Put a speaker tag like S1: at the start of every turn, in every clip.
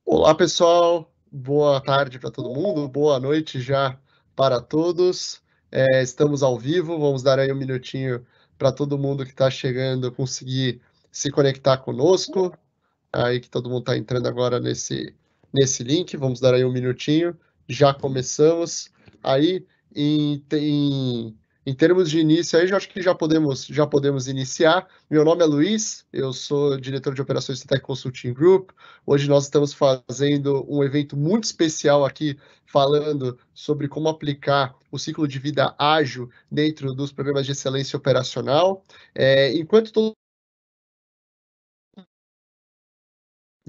S1: Olá, pessoal. Boa tarde para todo mundo, boa noite já para todos. Estamos ao vivo, vamos dar aí um minutinho para todo mundo que está chegando conseguir se conectar conosco. Aí que todo mundo está entrando agora nesse link, vamos dar aí um minutinho. Já começamos. Aí, em termos de início, aí já acho que já podemos iniciar. Meu nome é Luiz, eu sou diretor de operações do Tech Consulting Group. Hoje nós estamos fazendo um evento muito especial aqui, falando sobre como aplicar o ciclo de vida ágil dentro dos programas de excelência operacional. Enquanto todo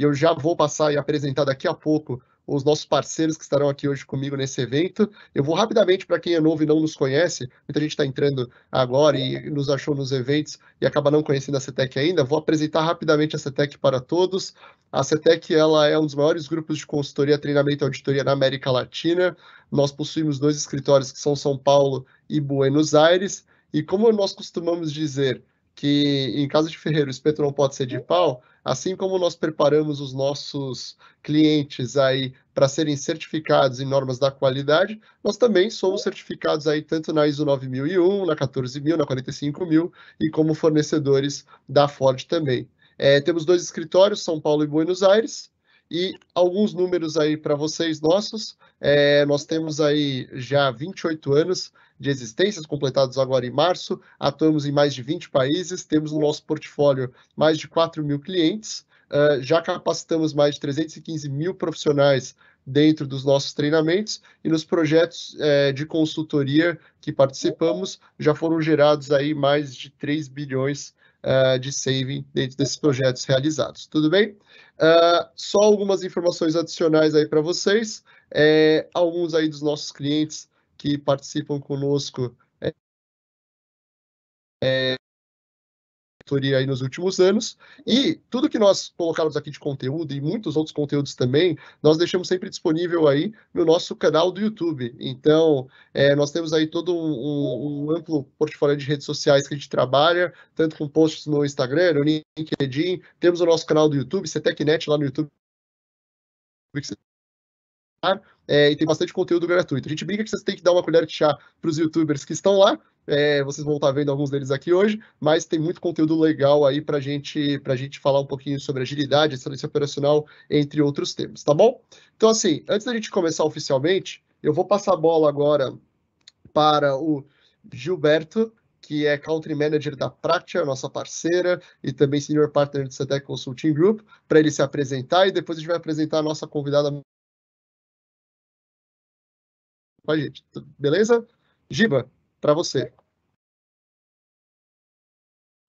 S1: E eu já vou passar e apresentar daqui a pouco os nossos parceiros que estarão aqui hoje comigo nesse evento. Eu vou rapidamente, para quem é novo e não nos conhece, muita gente está entrando agora e nos achou nos eventos e acaba não conhecendo a CETEC ainda, vou apresentar rapidamente a CETEC para todos. A CETEC ela é um dos maiores grupos de consultoria, treinamento e auditoria na América Latina. Nós possuímos 2 escritórios que são São Paulo e Buenos Aires, e como nós costumamos dizer que em casa de ferreiro o espeto não pode ser de pau, assim como nós preparamos os nossos clientes aí para serem certificados em normas da qualidade, nós também somos certificados aí tanto na ISO 9001, na 14000, na 45000 e como fornecedores da Ford também. Temos 2 escritórios, São Paulo e Buenos Aires, e alguns números aí para vocês nossos. Nós temos aí já 28 anos de existências, completados agora em março, atuamos em mais de 20 países, temos no nosso portfólio mais de 4.000 clientes, já capacitamos mais de 315 mil profissionais dentro dos nossos treinamentos e nos projetos de consultoria que participamos, já foram gerados aí mais de 3 bilhões de saving dentro desses projetos realizados. Tudo bem? Só algumas informações adicionais aí para vocês. Alguns aí dos nossos clientes que participam conosco aí nos últimos anos, e tudo que nós colocamos aqui de conteúdo e muitos outros conteúdos também, nós deixamos sempre disponível aí no nosso canal do YouTube. Então, nós temos aí todo um amplo portfólio de redes sociais que a gente trabalha, tanto com posts no Instagram, no LinkedIn, temos o nosso canal do YouTube, CETECnet lá no YouTube, e tem bastante conteúdo gratuito. A gente brinca que vocês têm que dar uma colher de chá para os YouTubers que estão lá, vocês vão estar vendo alguns deles aqui hoje, mas tem muito conteúdo legal aí para gente falar um pouquinho sobre agilidade, excelência operacional, entre outros temas, tá bom? Então, assim, antes da gente começar oficialmente, eu vou passar a bola agora para o Gilberto, que é Country Manager da Pratia, nossa parceira, e também Senior Partner do CETEC Consulting Group, para ele se apresentar, e depois a gente vai apresentar a nossa convidada com a gente. Beleza? Giba, para você.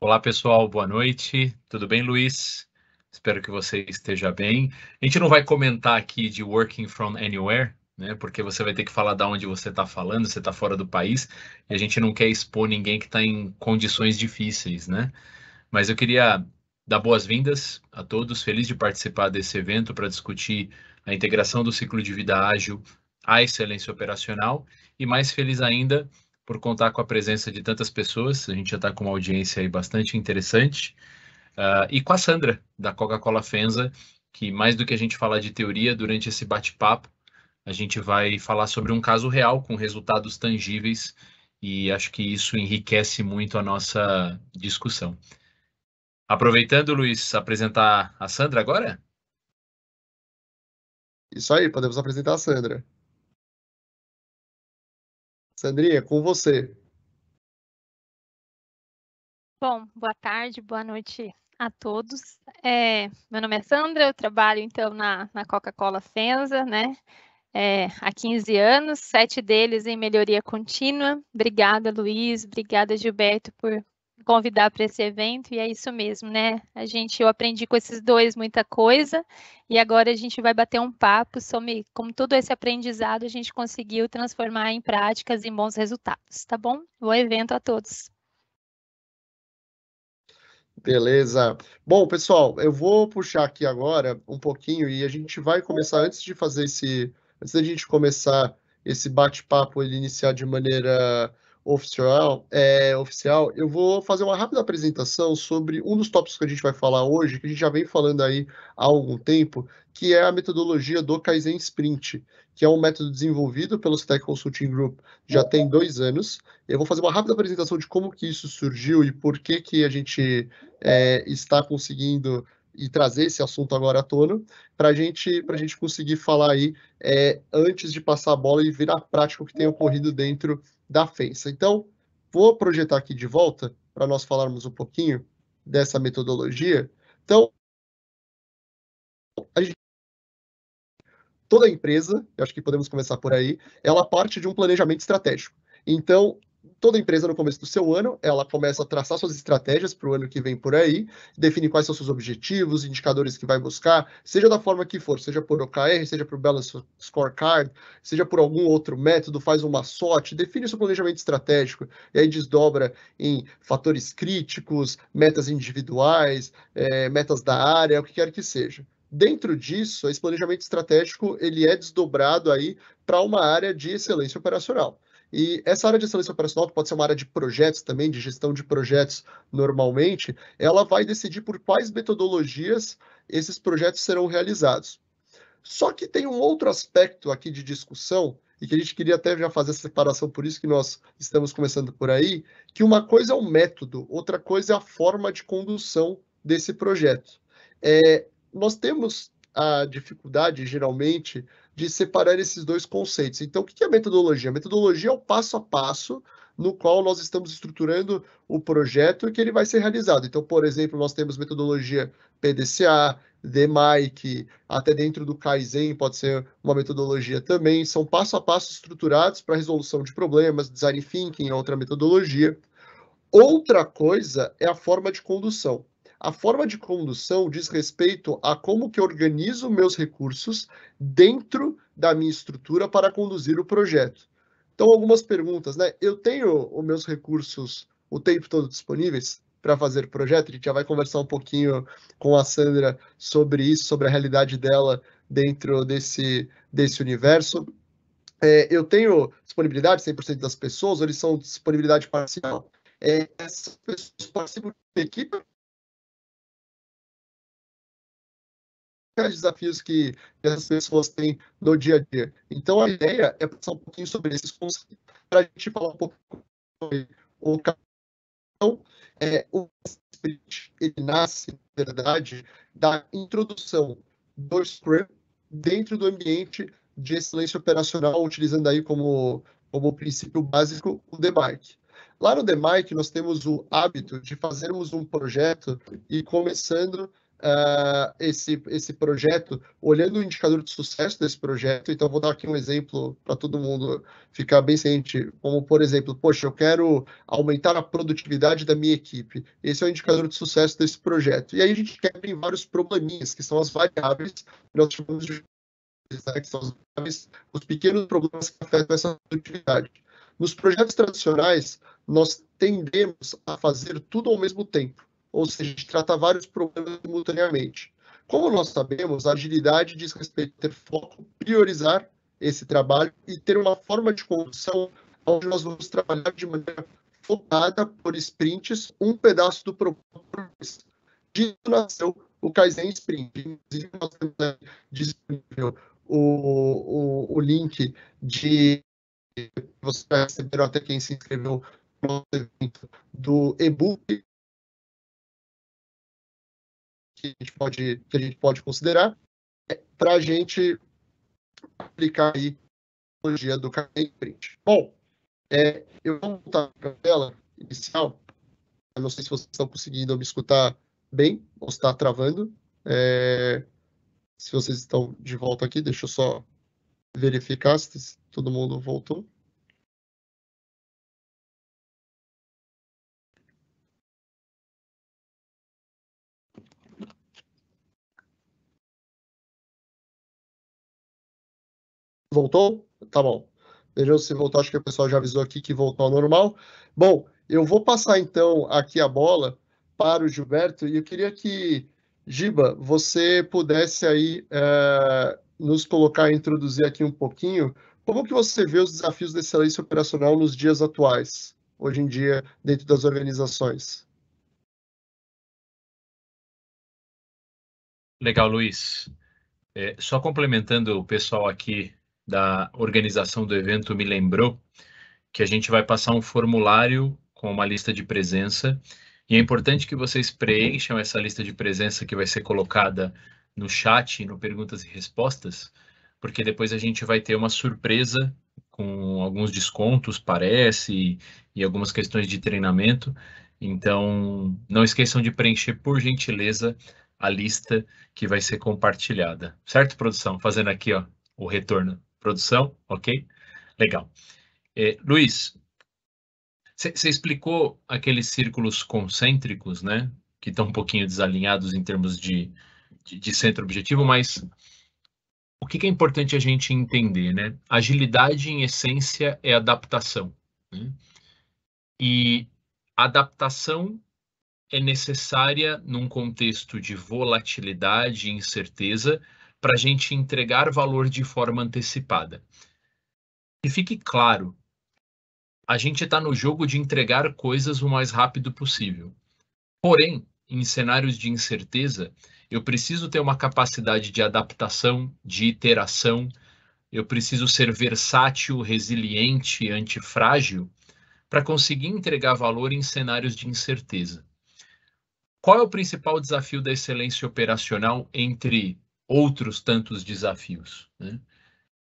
S2: Olá, pessoal, boa noite. Tudo bem, Luiz? Espero que você esteja bem. A gente não vai comentar aqui de working from anywhere, né? Porque você vai ter que falar de onde você está falando, você está fora do país, e a gente não quer expor ninguém que está em condições difíceis, né? Mas eu queria dar boas-vindas a todos, feliz de participar desse evento para discutir a integração do ciclo de vida ágil à excelência operacional, e mais feliz ainda por contar com a presença de tantas pessoas. A gente já está com uma audiência aí bastante interessante. E com a Sandra, da Coca-Cola FENSA, que mais do que a gente falar de teoria, durante esse bate-papo, a gente vai falar sobre um caso real, com resultados tangíveis, e acho que isso enriquece muito a nossa discussão. Aproveitando, Luiz, apresentar a Sandra agora?
S1: Isso aí, podemos apresentar a Sandra. Sandrinha, com você.
S3: Bom, boa tarde, boa noite a todos. Meu nome é Sandra, eu trabalho então na Coca-Cola FENSA, né? Há 15 anos, 7 deles em melhoria contínua. Obrigada, Luiz, obrigada, Gilberto, por convidar para esse evento, e é isso mesmo, né? Eu aprendi com esses dois muita coisa, e agora a gente vai bater um papo sobre como todo esse aprendizado a gente conseguiu transformar em práticas e em bons resultados, tá bom? Bom evento a todos.
S1: Beleza. Bom, pessoal, eu vou puxar aqui agora um pouquinho e a gente vai começar antes da gente começar esse bate-papo, ele iniciar de maneira oficial, eu vou fazer uma rápida apresentação sobre um dos tópicos que a gente vai falar hoje, que a gente já vem falando aí há algum tempo, que é a metodologia do Kaizen Sprint, que é um método desenvolvido pelo Citec Consulting Group já tem 2 anos. Eu vou fazer uma rápida apresentação de como que isso surgiu e por que que a gente está conseguindo e trazer esse assunto agora à tona, para a gente conseguir falar aí antes de passar a bola e virar prática o que tem ocorrido dentro da FENSA. Então, vou projetar aqui de volta para nós falarmos um pouquinho dessa metodologia. Então, toda empresa, eu acho que podemos começar por aí, ela parte de um planejamento estratégico. Então, toda empresa, no começo do seu ano, ela começa a traçar suas estratégias para o ano que vem por aí, definir quais são seus objetivos, indicadores que vai buscar, seja da forma que for, seja por OKR, seja por Balance Scorecard, seja por algum outro método, faz uma SWOT, define seu planejamento estratégico, e aí desdobra em fatores críticos, metas individuais, metas da área, o que quer que seja. Dentro disso, esse planejamento estratégico ele é desdobrado aí para uma área de excelência operacional. E essa área de excelência operacional, que pode ser uma área de projetos também, de gestão de projetos normalmente, ela vai decidir por quais metodologias esses projetos serão realizados. Só que tem um outro aspecto aqui de discussão, e que a gente queria até já fazer essa separação, por isso que nós estamos começando por aí, que uma coisa é o método, outra coisa é a forma de condução desse projeto. Nós temos a dificuldade, geralmente, de separar esses dois conceitos. Então, o que é a metodologia? A metodologia é o passo a passo no qual nós estamos estruturando o projeto e que ele vai ser realizado. Então, por exemplo, nós temos metodologia PDCA, DMAIC, até dentro do Kaizen pode ser uma metodologia também. São passo a passo estruturados para resolução de problemas, design thinking é outra metodologia. Outra coisa é a forma de condução. A forma de condução diz respeito a como que eu organizo meus recursos dentro da minha estrutura para conduzir o projeto. Então, algumas perguntas, né? Eu tenho os meus recursos o tempo todo disponíveis para fazer projeto? A gente já vai conversar um pouquinho com a Sandra sobre isso, sobre a realidade dela dentro desse universo. Eu tenho disponibilidade 100% das pessoas, ou eles são disponibilidade parcial? Essas pessoas participam de equipe. Os desafios que essas pessoas têm no dia a dia. Então, a ideia é passar um pouquinho sobre esses conceitos para a gente falar um pouco sobre o Sprint, ele nasce, na verdade, da introdução do Scrum dentro do ambiente de excelência operacional, utilizando aí como princípio básico o DMAIC. Lá no DMAIC, nós temos o hábito de fazermos um projeto e começando esse projeto, olhando o indicador de sucesso desse projeto. Então, vou dar aqui um exemplo para todo mundo ficar bem ciente, como, por exemplo, poxa, eu quero aumentar a produtividade da minha equipe. Esse é o indicador de sucesso desse projeto. E aí a gente quebra em vários probleminhas, que são as variáveis que nós chamamos de que são os pequenos problemas que afetam essa produtividade. Nos projetos tradicionais, nós tendemos a fazer tudo ao mesmo tempo, ou seja, a gente trata vários problemas simultaneamente. Como nós sabemos, a agilidade diz respeito a ter foco, priorizar esse trabalho e ter uma forma de condução onde nós vamos trabalhar de maneira focada por sprints, um pedaço do problema por vez. Disso nasceu o Kaizen Sprint. Inclusive, nós temos disponível o link de vocês receberam até quem se inscreveu no evento do e-book que a gente pode considerar para a gente aplicar aí a tecnologia do Kaizen Sprint. Bom, eu vou voltar para a tela inicial. Eu não sei se vocês estão conseguindo me escutar bem ou se está travando. Se vocês estão de volta aqui, deixa eu só verificar se todo mundo voltou. Voltou? Tá bom. Vejam se voltou, acho que o pessoal já avisou aqui que voltou ao normal. Bom, eu vou passar então aqui a bola para o Gilberto e eu queria que, Giba, você pudesse aí nos colocar, introduzir aqui um pouquinho Como que você vê os desafios da excelência operacional nos dias atuais, hoje em dia, dentro das organizações?
S2: Legal, Luiz. Só complementando, o pessoal aqui da organização do evento me lembrou que a gente vai passar um formulário com uma lista de presença, e é importante que vocês preencham essa lista de presença que vai ser colocada no chat, no perguntas e respostas, porque depois a gente vai ter uma surpresa com alguns descontos, parece, e algumas questões de treinamento. Então, não esqueçam de preencher, por gentileza, a lista que vai ser compartilhada. Certo, produção? Fazendo aqui, ó, o retorno. Produção, ok? Legal. Luiz, você explicou aqueles círculos concêntricos, né? Que estão um pouquinho desalinhados em termos de centro-objetivo, mas o que é importante a gente entender, né? Agilidade, em essência, é adaptação, né? E adaptação é necessária num contexto de volatilidade e incerteza para a gente entregar valor de forma antecipada. E fique claro, a gente está no jogo de entregar coisas o mais rápido possível. Porém, em cenários de incerteza, eu preciso ter uma capacidade de adaptação, de iteração, eu preciso ser versátil, resiliente, antifrágil, para conseguir entregar valor em cenários de incerteza. Qual é o principal desafio da excelência operacional entre outros tantos desafios, né?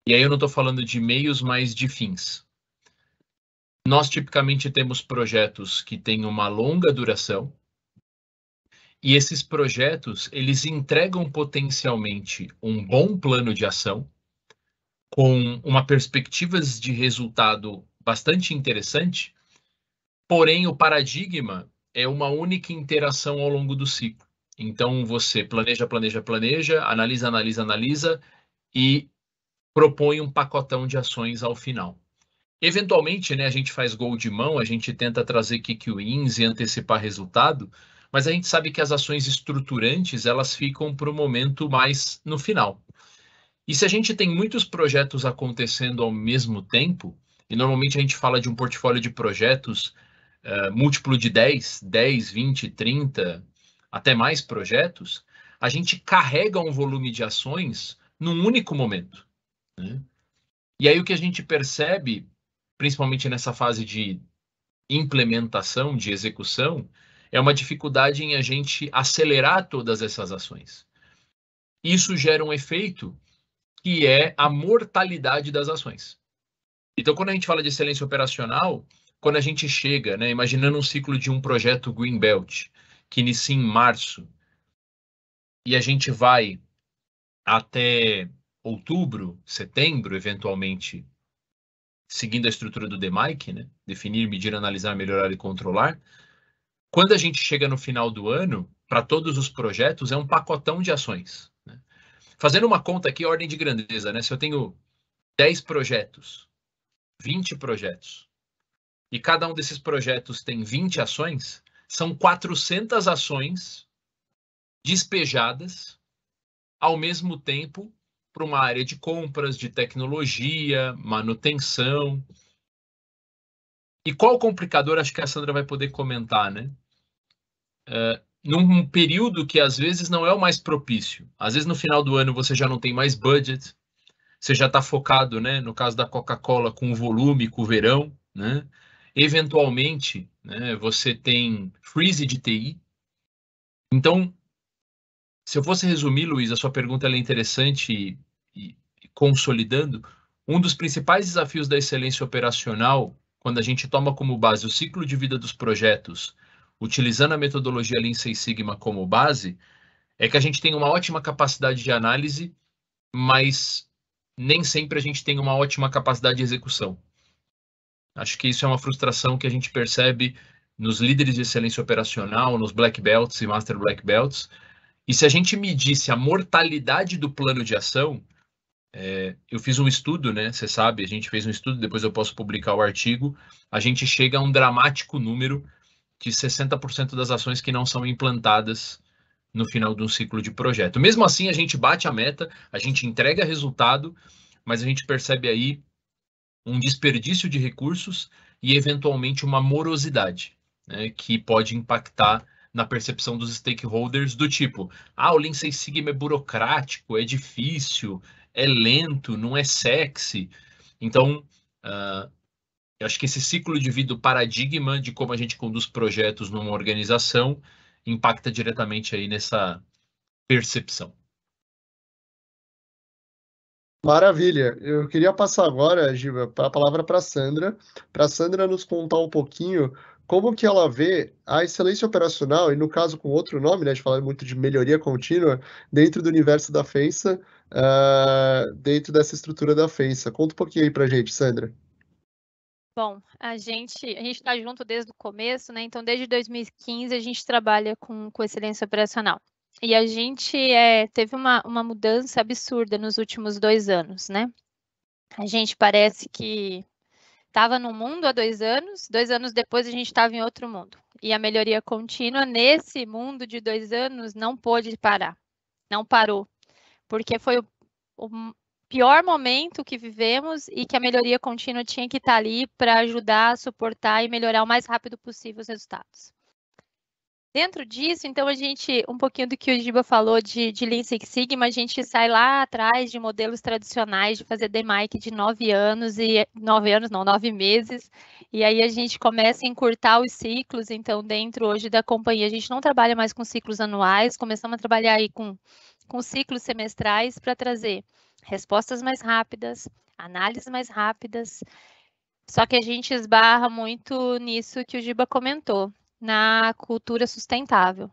S2: E aí eu não estou falando de meios, mas de fins. Nós tipicamente temos projetos que têm uma longa duração, e esses projetos, eles entregam potencialmente um bom plano de ação, com uma perspectiva de resultado bastante interessante, porém o paradigma é uma única interação ao longo do ciclo. Então você planeja, analisa e propõe um pacotão de ações ao final. Eventualmente, né, a gente faz gol de mão, a gente tenta trazer quick wins e antecipar resultado, mas a gente sabe que as ações estruturantes, elas ficam para o momento mais no final. E se a gente tem muitos projetos acontecendo ao mesmo tempo, e normalmente a gente fala de um portfólio de projetos múltiplo de 10, 20, 30, até mais projetos, a gente carrega um volume de ações num único momento, né? E aí o que a gente percebe, principalmente nessa fase de implementação, de execução, é uma dificuldade em a gente acelerar todas essas ações. Isso gera um efeito que é a mortalidade das ações. Então, quando a gente fala de excelência operacional, quando a gente chega, né, imaginando um ciclo de um projeto Greenbelt, que inicia em março, e a gente vai até outubro, setembro, eventualmente, seguindo a estrutura do DMAIC, né? Definir, medir, analisar, melhorar e controlar. Quando a gente chega no final do ano, para todos os projetos, é um pacotão de ações, né? Fazendo uma conta aqui, ordem de grandeza, né? Se eu tenho 10 projetos, 20 projetos, e cada um desses projetos tem 20 ações, são 400 ações despejadas ao mesmo tempo para uma área de compras, de tecnologia, manutenção. E qual o complicador? Acho que a Sandra vai poder comentar, né? Num período que às vezes não é o mais propício. Às vezes no final do ano você já não tem mais budget, você já está focado, né? No caso da Coca-Cola, com o volume, com o verão, né? Eventualmente, né, você tem freeze de TI. Então, se eu fosse resumir, Luiz, a sua pergunta é interessante e consolidando, um dos principais desafios da excelência operacional, quando a gente toma como base o ciclo de vida dos projetos, utilizando a metodologia Lean Six Sigma como base, é que a gente tem uma ótima capacidade de análise, mas nem sempre a gente tem uma ótima capacidade de execução. Acho que isso é uma frustração que a gente percebe nos líderes de excelência operacional, nos Black Belts e Master Black Belts. E se a gente medisse a mortalidade do plano de ação, eu fiz um estudo, né? Você sabe, a gente fez um estudo, depois eu posso publicar o artigo, a gente chega a um dramático número de 60% das ações que não são implantadas no final de um ciclo de projeto. Mesmo assim, a gente bate a meta, a gente entrega resultado, mas a gente percebe aí um desperdício de recursos e, eventualmente, uma morosidade, né, que pode impactar na percepção dos stakeholders do tipo, o Lean Six Sigma é burocrático, é difícil, é lento, não é sexy. Então, eu acho que esse ciclo de vida, o paradigma de como a gente conduz projetos numa organização, impacta diretamente aí nessa percepção.
S1: Maravilha. Eu queria passar agora, Giba, a palavra para a Sandra nos contar um pouquinho como que ela vê a excelência operacional, e no caso com outro nome, né, a gente fala muito de melhoria contínua, dentro do universo da FENSA, dentro dessa estrutura da FENSA. Conta um pouquinho aí para a gente, Sandra.
S3: Bom, a gente está junto desde o começo, né? Então, desde 2015, a gente trabalha com excelência operacional. E a gente teve uma mudança absurda nos últimos 2 anos, né? A gente parece que estava num mundo há 2 anos, 2 anos depois a gente estava em outro mundo. E a melhoria contínua nesse mundo de 2 anos não pôde parar, não parou, porque foi o pior momento que vivemos e que a melhoria contínua tinha que estar ali para ajudar, suportar e melhorar o mais rápido possível os resultados. Dentro disso, então, a gente, um pouquinho do que o Giba falou de Lean Six Sigma, a gente sai lá atrás de modelos tradicionais de fazer DMAIC de 9 anos, 9 meses, e aí a gente começa a encurtar os ciclos, então, dentro hoje da companhia, a gente não trabalha mais com ciclos anuais, começamos a trabalhar aí com ciclos semestrais para trazer respostas mais rápidas, análises mais rápidas, só que a gente esbarra muito nisso que o Giba comentou, na cultura sustentável.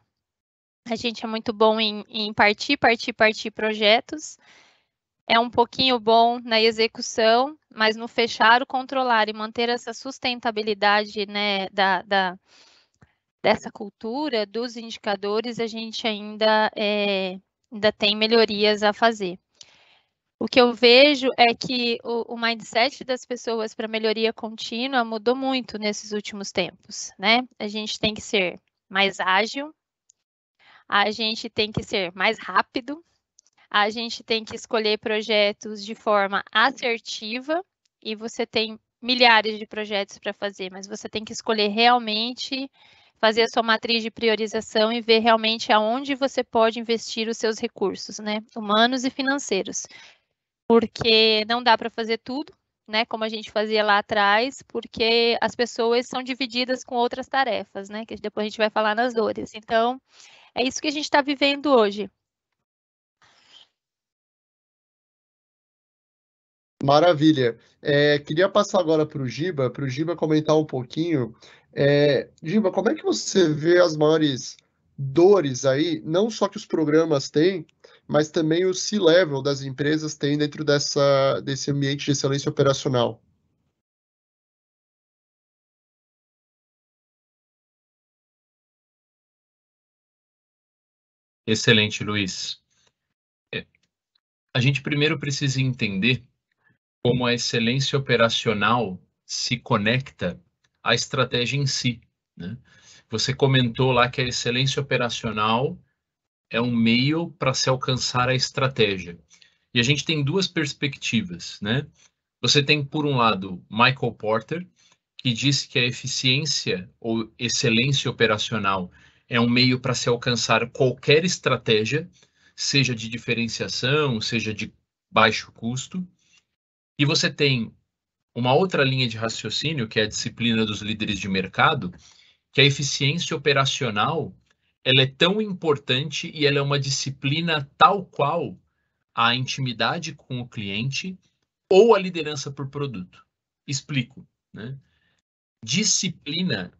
S3: A gente é muito bom em partir projetos, é um pouquinho bom na execução, mas no fechar, o controlar e manter essa sustentabilidade, né, dessa cultura, dos indicadores, a gente ainda tem melhorias a fazer. O que eu vejo é que o mindset das pessoas para melhoria contínua mudou muito nesses últimos tempos, né? A gente tem que ser mais ágil, a gente tem que ser mais rápido, a gente tem que escolher projetos de forma assertiva, e você tem milhares de projetos para fazer, mas você tem que escolher realmente, fazer a sua matriz de priorização e ver realmente aonde você pode investir os seus recursos, né? Humanos e financeiros. Porque não dá para fazer tudo, né, como a gente fazia lá atrás, porque as pessoas são divididas com outras tarefas, né, que depois a gente vai falar nas dores. Então, é isso que a gente está vivendo hoje.
S1: Maravilha. Queria passar agora para o Giba comentar um pouquinho. Giba, como é que você vê as maiores dores aí, não só que os programas têm, mas também o C-level das empresas têm dentro desse ambiente de excelência operacional?
S2: Excelente, Luiz. A gente primeiro precisa entender como a excelência operacional se conecta à estratégia em si, né? Você comentou lá que a excelência operacional é um meio para se alcançar a estratégia. E a gente tem duas perspectivas, né? Você tem, por um lado, Michael Porter, que disse que a eficiência ou excelência operacional é um meio para se alcançar qualquer estratégia, seja de diferenciação, seja de baixo custo. E você tem uma outra linha de raciocínio, que é a disciplina dos líderes de mercado, que a eficiência operacional ela é tão importante e ela é uma disciplina tal qual a intimidade com o cliente ou a liderança por produto. Explico, né? Disciplina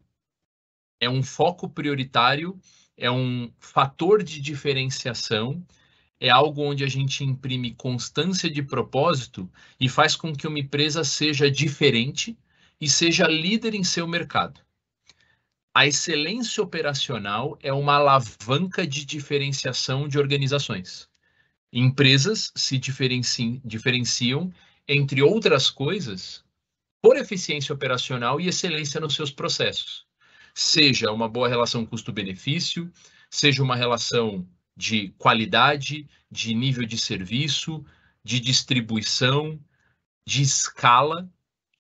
S2: é um foco prioritário, é um fator de diferenciação, é algo onde a gente imprime constância de propósito e faz com que uma empresa seja diferente e seja líder em seu mercado. A excelência operacional é uma alavanca de diferenciação de organizações. Empresas se diferenciam, entre outras coisas, por eficiência operacional e excelência nos seus processos. Seja uma boa relação custo-benefício, seja uma relação de qualidade, de nível de serviço, de distribuição, de escala.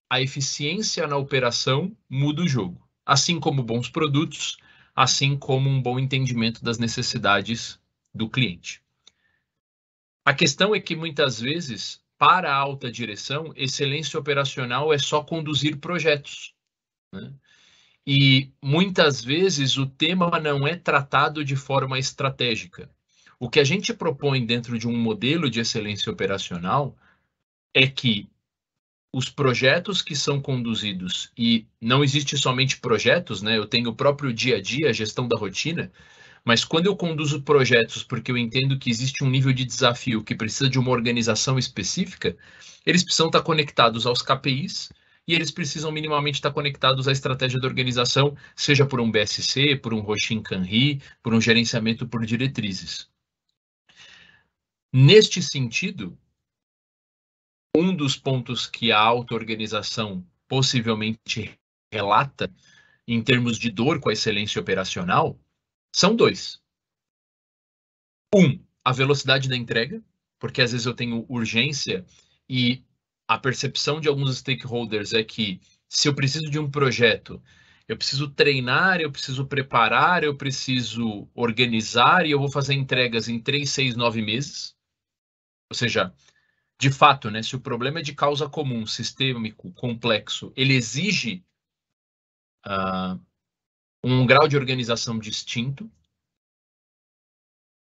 S2: a eficiência na operação muda o jogo. Assim como bons produtos, assim como um bom entendimento das necessidades do cliente. A questão é que, muitas vezes, para a alta direção, excelência operacional é só conduzir projetos, né? E, muitas vezes, o tema não é tratado de forma estratégica. O que a gente propõe dentro de um modelo de excelência operacional é que os projetos que são conduzidos, e não existe somente projetos, né? Eu tenho o próprio dia a dia, a gestão da rotina, mas quando eu conduzo projetos porque eu entendo que existe um nível de desafio que precisa de uma organização específica, eles precisam estar conectados aos KPIs e eles precisam minimamente estar conectados à estratégia da organização, seja por um BSC, por um Hoshin Kanri, por um gerenciamento por diretrizes. Neste sentido, um dos pontos que a auto-organização possivelmente relata em termos de dor com a excelência operacional são dois. A velocidade da entrega, porque às vezes eu tenho urgência e a percepção de alguns stakeholders é que se eu preciso de um projeto, eu preciso treinar, eu preciso preparar, eu preciso organizar e eu vou fazer entregas em 3, 6, 9 meses. Ou seja, de fato, né, se o problema é de causa comum, sistêmico, complexo, ele exige um grau de organização distinto.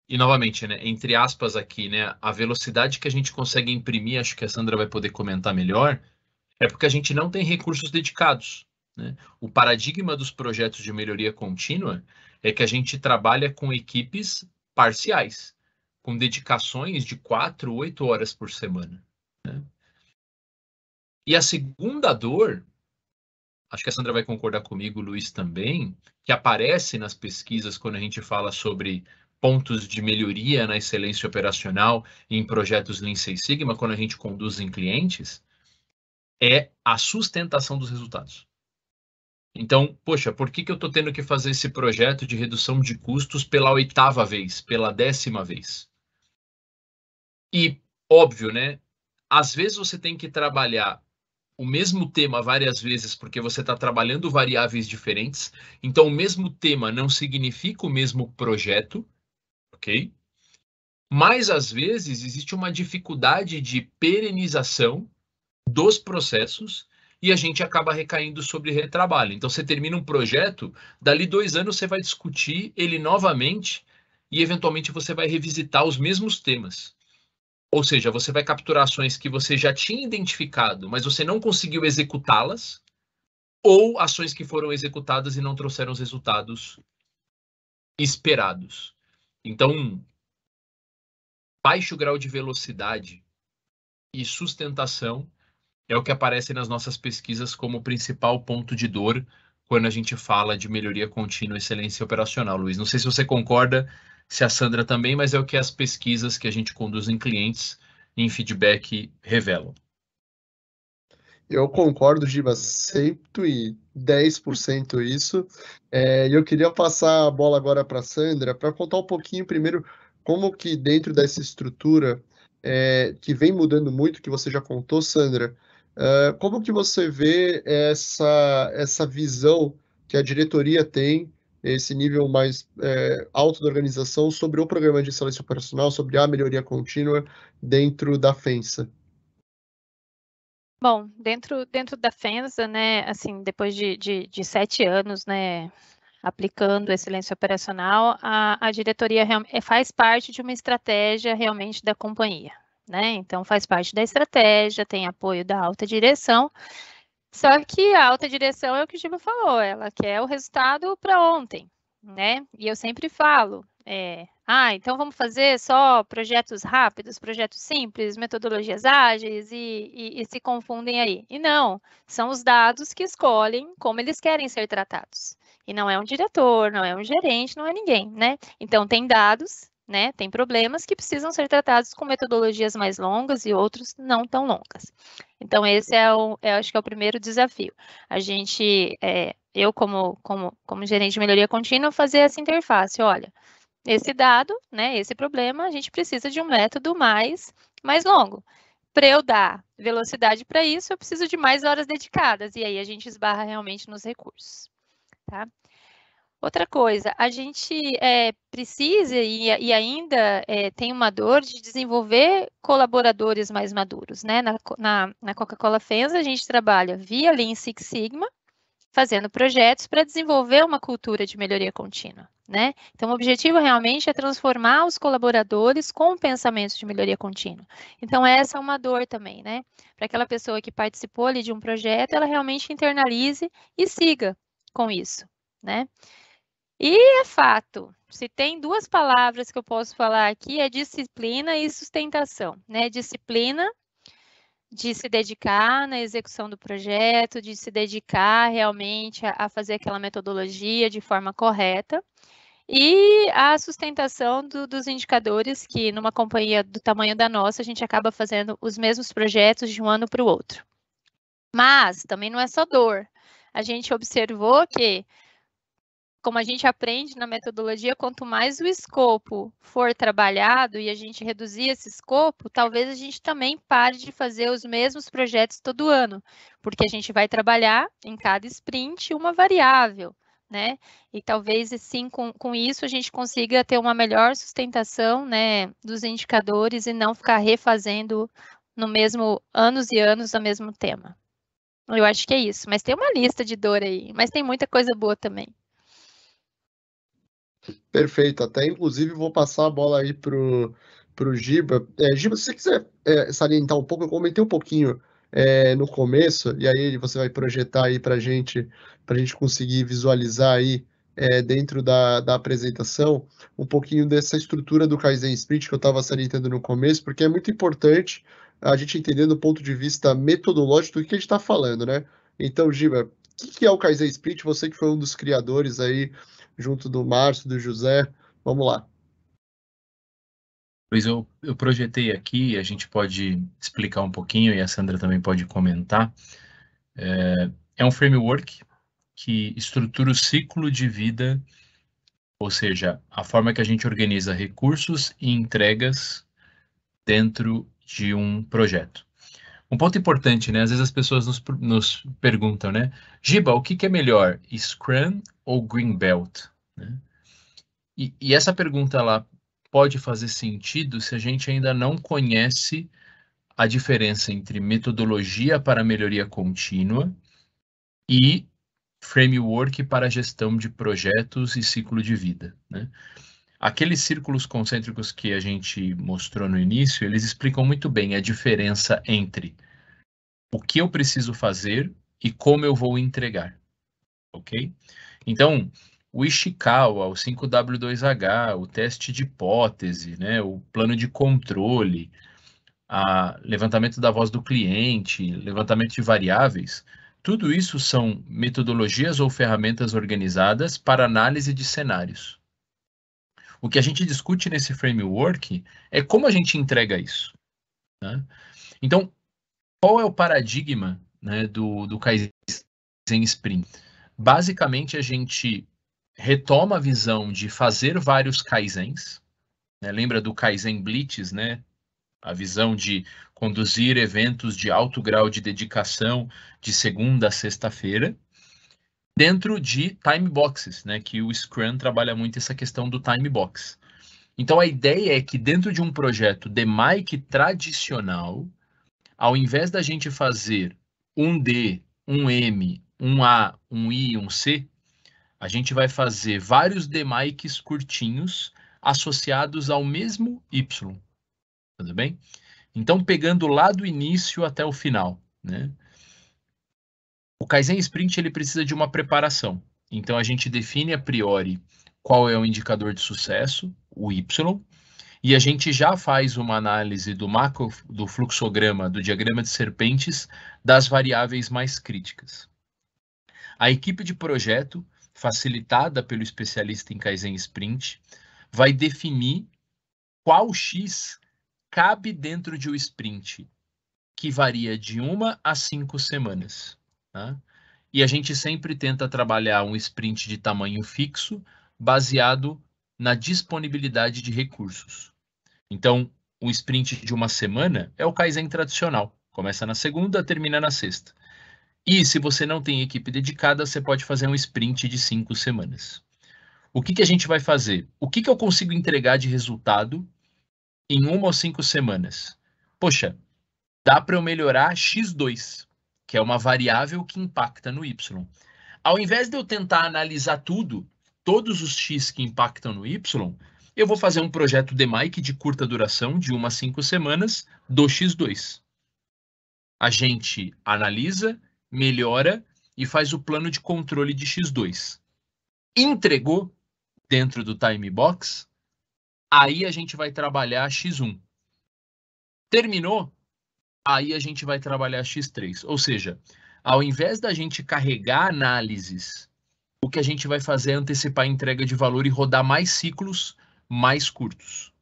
S2: E, novamente, né, entre aspas aqui, né, a velocidade que a gente consegue imprimir, acho que a Sandra vai poder comentar melhor, é porque a gente não tem recursos dedicados, né? O paradigma dos projetos de melhoria contínua é que a gente trabalha com equipes parciais, com dedicações de 4, 8 horas por semana, né? E a segunda dor, acho que a Sandra vai concordar comigo, o Luiz também, que aparece nas pesquisas quando a gente fala sobre pontos de melhoria na excelência operacional em projetos Lean Six Sigma, quando a gente conduz em clientes, é a sustentação dos resultados. Então, poxa, por que eu estou tendo que fazer esse projeto de redução de custos pela 8ª vez, pela 10ª vez? E, óbvio, né? Às vezes você tem que trabalhar o mesmo tema várias vezes porque você está trabalhando variáveis diferentes. Então, o mesmo tema não significa o mesmo projeto, ok? Mas, às vezes, existe uma dificuldade de perenização dos processos e a gente acaba recaindo sobre retrabalho. Então, você termina um projeto, dali 2 anos você vai discutir ele novamente e, eventualmente, você vai revisitar os mesmos temas. Ou seja, você vai capturar ações que você já tinha identificado, mas você não conseguiu executá-las, ou ações que foram executadas e não trouxeram os resultados esperados. Então, baixo grau de velocidade e sustentação é o que aparece nas nossas pesquisas como principal ponto de dor quando a gente fala de melhoria contínua e excelência operacional, Luiz. Não sei se você concorda, se a Sandra também, mas é o que as pesquisas que a gente conduz em clientes em feedback revelam.
S1: Eu concordo, Giba, 110% isso. E eu queria passar a bola agora para a Sandra, para contar um pouquinho primeiro como que dentro dessa estrutura, que vem mudando muito, que você já contou, Sandra, como que você vê essa visão que a diretoria tem, esse nível mais alto da organização, sobre o programa de excelência operacional, sobre a melhoria contínua dentro da FENSA?
S3: Bom, dentro da FENSA, né, assim, depois de 7 anos, né, aplicando excelência operacional, a diretoria faz parte de uma estratégia realmente da companhia, né? Então, faz parte da estratégia, tem apoio da alta direção, só que a alta direção é o que o Giba falou, ela quer o resultado para ontem, né? E eu sempre falo, então vamos fazer só projetos rápidos, projetos simples, metodologias ágeis e se confundem aí. E não, são os dados que escolhem como eles querem ser tratados. E não é um diretor, não é um gerente, não é ninguém, né? Então tem dados, né? Tem problemas que precisam ser tratados com metodologias mais longas e outros não tão longas. Então esse acho que é o primeiro desafio. A gente, eu como gerente de melhoria contínua, fazer essa interface, olha, esse dado, né, esse problema, a gente precisa de um método mais longo. para eu dar velocidade para isso, eu preciso de mais horas dedicadas, e aí a gente esbarra realmente nos recursos, tá? Outra coisa, a gente precisa e ainda tem uma dor de desenvolver colaboradores mais maduros, né? Na Coca-Cola FENSA, a gente trabalha via Lean Six Sigma, fazendo projetos para desenvolver uma cultura de melhoria contínua, né? Então, o objetivo realmente é transformar os colaboradores com pensamentos de melhoria contínua. Então, essa é uma dor também, né? Para aquela pessoa que participou ali de um projeto, ela realmente internalize e siga com isso, né? E é fato, se tem duas palavras que eu posso falar aqui, é disciplina e sustentação, né? Disciplina de se dedicar na execução do projeto, de se dedicar realmente a fazer aquela metodologia de forma correta, e a sustentação dos indicadores, que numa companhia do tamanho da nossa, a gente acaba fazendo os mesmos projetos de um ano para o outro. Mas também não é só dor. A gente observou que, como a gente aprende na metodologia, quanto mais o escopo for trabalhado e a gente reduzir esse escopo, talvez a gente também pare de fazer os mesmos projetos todo ano, porque a gente vai trabalhar em cada sprint uma variável, né? E talvez, assim, com isso, a gente consiga ter uma melhor sustentação, né, dos indicadores e não ficar refazendo no mesmo anos e anos o mesmo tema. Eu acho que é isso, mas tem uma lista de dor aí, mas tem muita coisa boa também.
S1: Perfeito, até inclusive vou passar a bola aí pro Giba. Giba, se você quiser salientar um pouco, eu comentei um pouquinho no começo, e aí você vai projetar aí para gente conseguir visualizar aí dentro da apresentação um pouquinho dessa estrutura do Kaizen Sprint que eu estava salientando no começo, porque é muito importante a gente entender do ponto de vista metodológico do que a gente está falando, né? Então, Giba, o que é o Kaizen Sprint? Você que foi um dos criadores aí, junto do Márcio, do José. Vamos lá.
S2: Luiz, eu projetei aqui, a gente pode explicar um pouquinho e a Sandra também pode comentar. É um framework que estrutura o ciclo de vida, ou seja, a forma que a gente organiza recursos e entregas dentro de um projeto. Um ponto importante, né? Às vezes as pessoas nos perguntam, né? Giba, o que é melhor, Scrum ou Green Belt? Né? E essa pergunta ela pode fazer sentido se a gente ainda não conhece a diferença entre metodologia para melhoria contínua e framework para gestão de projetos e ciclo de vida, né? Aqueles círculos concêntricos que a gente mostrou no início, eles explicam muito bem a diferença entre o que eu preciso fazer e como eu vou entregar, ok? Então, o Ishikawa, o 5W2H, o teste de hipótese, né, o plano de controle, levantamento da voz do cliente, levantamento de variáveis, tudo isso são metodologias ou ferramentas organizadas para análise de cenários. O que a gente discute nesse framework é como a gente entrega isso, né? Então, qual é o paradigma, né, do Kaizen Sprint? Basicamente, a gente retoma a visão de fazer vários Kaizens, né? Lembra do Kaizen Blitz, né? A visão de conduzir eventos de alto grau de dedicação de segunda a sexta-feira, dentro de time boxes, né? Que o Scrum trabalha muito essa questão do time box. Então, a ideia é que dentro de um projeto de DMAIC tradicional, ao invés da gente fazer um D, um M, um A, um I, um C, a gente vai fazer vários DMAICs curtinhos associados ao mesmo Y. Tudo bem? Então, pegando lá do início até o final, né? O Kaizen Sprint ele precisa de uma preparação. Então, a gente define a priori qual é o indicador de sucesso, o Y, e a gente já faz uma análise do macro, do fluxograma, do diagrama de serpentes, das variáveis mais críticas. A equipe de projeto, facilitada pelo especialista em Kaizen Sprint, vai definir qual X cabe dentro de um sprint, que varia de 1 a 5 semanas. Tá? E a gente sempre tenta trabalhar um sprint de tamanho fixo, baseado na disponibilidade de recursos. Então, um sprint de uma semana, é o Kaizen tradicional. Começa na segunda, termina na sexta. E se você não tem equipe dedicada, você pode fazer um sprint de 5 semanas. O que a gente vai fazer? O que eu consigo entregar de resultado em 1 ou 5 semanas? Poxa, dá para eu melhorar x2, que é uma variável que impacta no y. Ao invés de eu tentar analisar todos os x que impactam no y, eu vou fazer um projeto DMAIC de curta duração, de 1 a 5 semanas, do x2. A gente analisa, melhora e faz o plano de controle de x2. Entregou dentro do time box, aí a gente vai trabalhar x1. Terminou, aí a gente vai trabalhar x3. Ou seja, ao invés da gente carregar análises, o que a gente vai fazer é antecipar a entrega de valor e rodar mais ciclos mais curtos.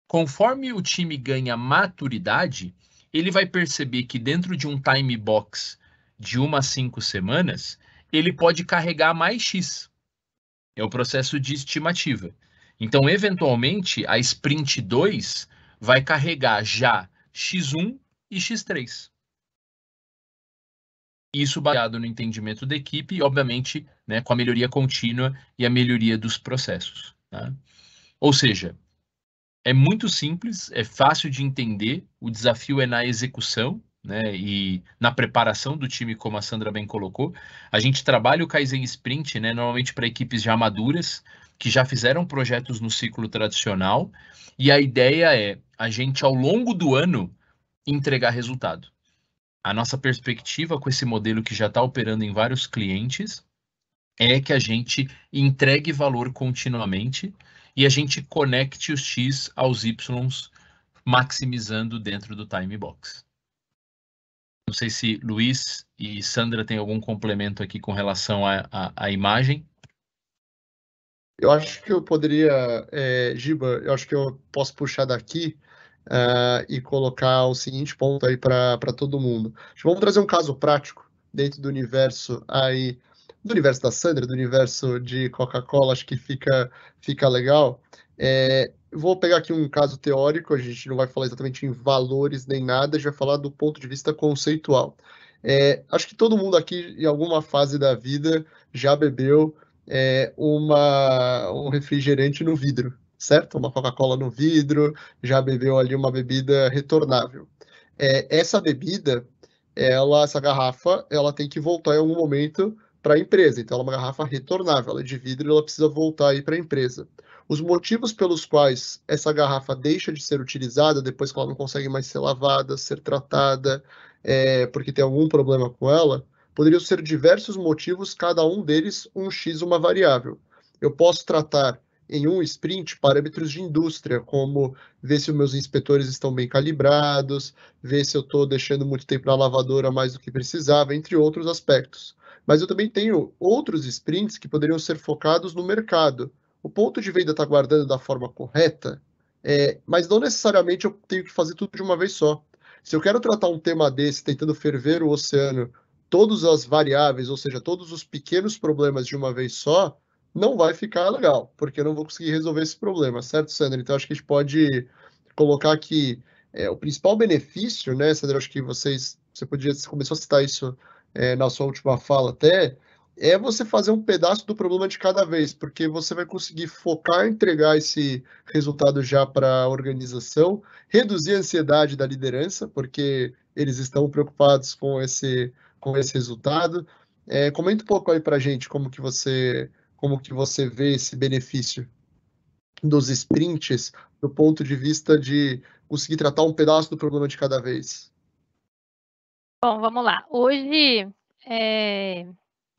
S2: Conforme o time ganha maturidade, ele vai perceber que dentro de um time box de 1 a 5 semanas, ele pode carregar mais X. É o processo de estimativa. Então, eventualmente, a sprint 2 vai carregar já X1 e X3. Isso baseado no entendimento da equipe e, obviamente, né, com a melhoria contínua e a melhoria dos processos. Tá? Ou seja, é muito simples, é fácil de entender, o desafio é na execução, né, e na preparação do time, como a Sandra bem colocou. A gente trabalha o Kaizen Sprint, né, normalmente para equipes já maduras, que já fizeram projetos no ciclo tradicional, e a ideia é a gente, ao longo do ano, entregar resultado. A nossa perspectiva com esse modelo que já está operando em vários clientes é que a gente entregue valor continuamente e a gente conecte os X aos Y, maximizando dentro do time box. Não sei se Luiz e Sandra têm algum complemento aqui com relação à imagem.
S1: Eu acho que eu poderia, Giba, eu acho que eu posso puxar daqui e colocar o seguinte ponto aí para todo mundo. Vamos trazer um caso prático dentro do universo aí, do universo da Sandra, do universo de Coca-Cola, acho que fica legal. Vou pegar aqui um caso teórico, a gente não vai falar exatamente em valores nem nada, a gente vai falar do ponto de vista conceitual. Acho que todo mundo aqui, em alguma fase da vida, já bebeu um refrigerante no vidro, certo? Uma Coca-Cola no vidro, já bebeu ali uma bebida retornável. Essa bebida, essa garrafa, ela tem que voltar em algum momento para a empresa. Então, ela é uma garrafa retornável, ela é de vidro e ela precisa voltar aí para a empresa. Os motivos pelos quais essa garrafa deixa de ser utilizada depois que ela não consegue mais ser lavada, ser tratada, porque tem algum problema com ela, poderiam ser diversos motivos, cada um deles um X, uma variável. Eu posso tratar em um sprint parâmetros de indústria, como ver se os meus inspetores estão bem calibrados, ver se eu estou deixando muito tempo na lavadora mais do que precisava, entre outros aspectos. Mas eu também tenho outros sprints que poderiam ser focados no mercado. O ponto de venda está guardando da forma correta, mas não necessariamente eu tenho que fazer tudo de uma vez só. Se eu quero tratar um tema desse, tentando ferver o oceano, todas as variáveis, ou seja, todos os pequenos problemas de uma vez só, não vai ficar legal, porque eu não vou conseguir resolver esse problema, certo, Sandra? Então, acho que a gente pode colocar que o principal benefício, né, Sandra, acho que você começou a citar isso na sua última fala até, é você fazer um pedaço do problema de cada vez, porque você vai conseguir focar e entregar esse resultado já para a organização, reduzir a ansiedade da liderança, porque eles estão preocupados com esse resultado. Comenta um pouco aí para a gente como que você vê esse benefício dos sprints do ponto de vista de conseguir tratar um pedaço do problema de cada vez.
S3: Bom, vamos lá. Hoje,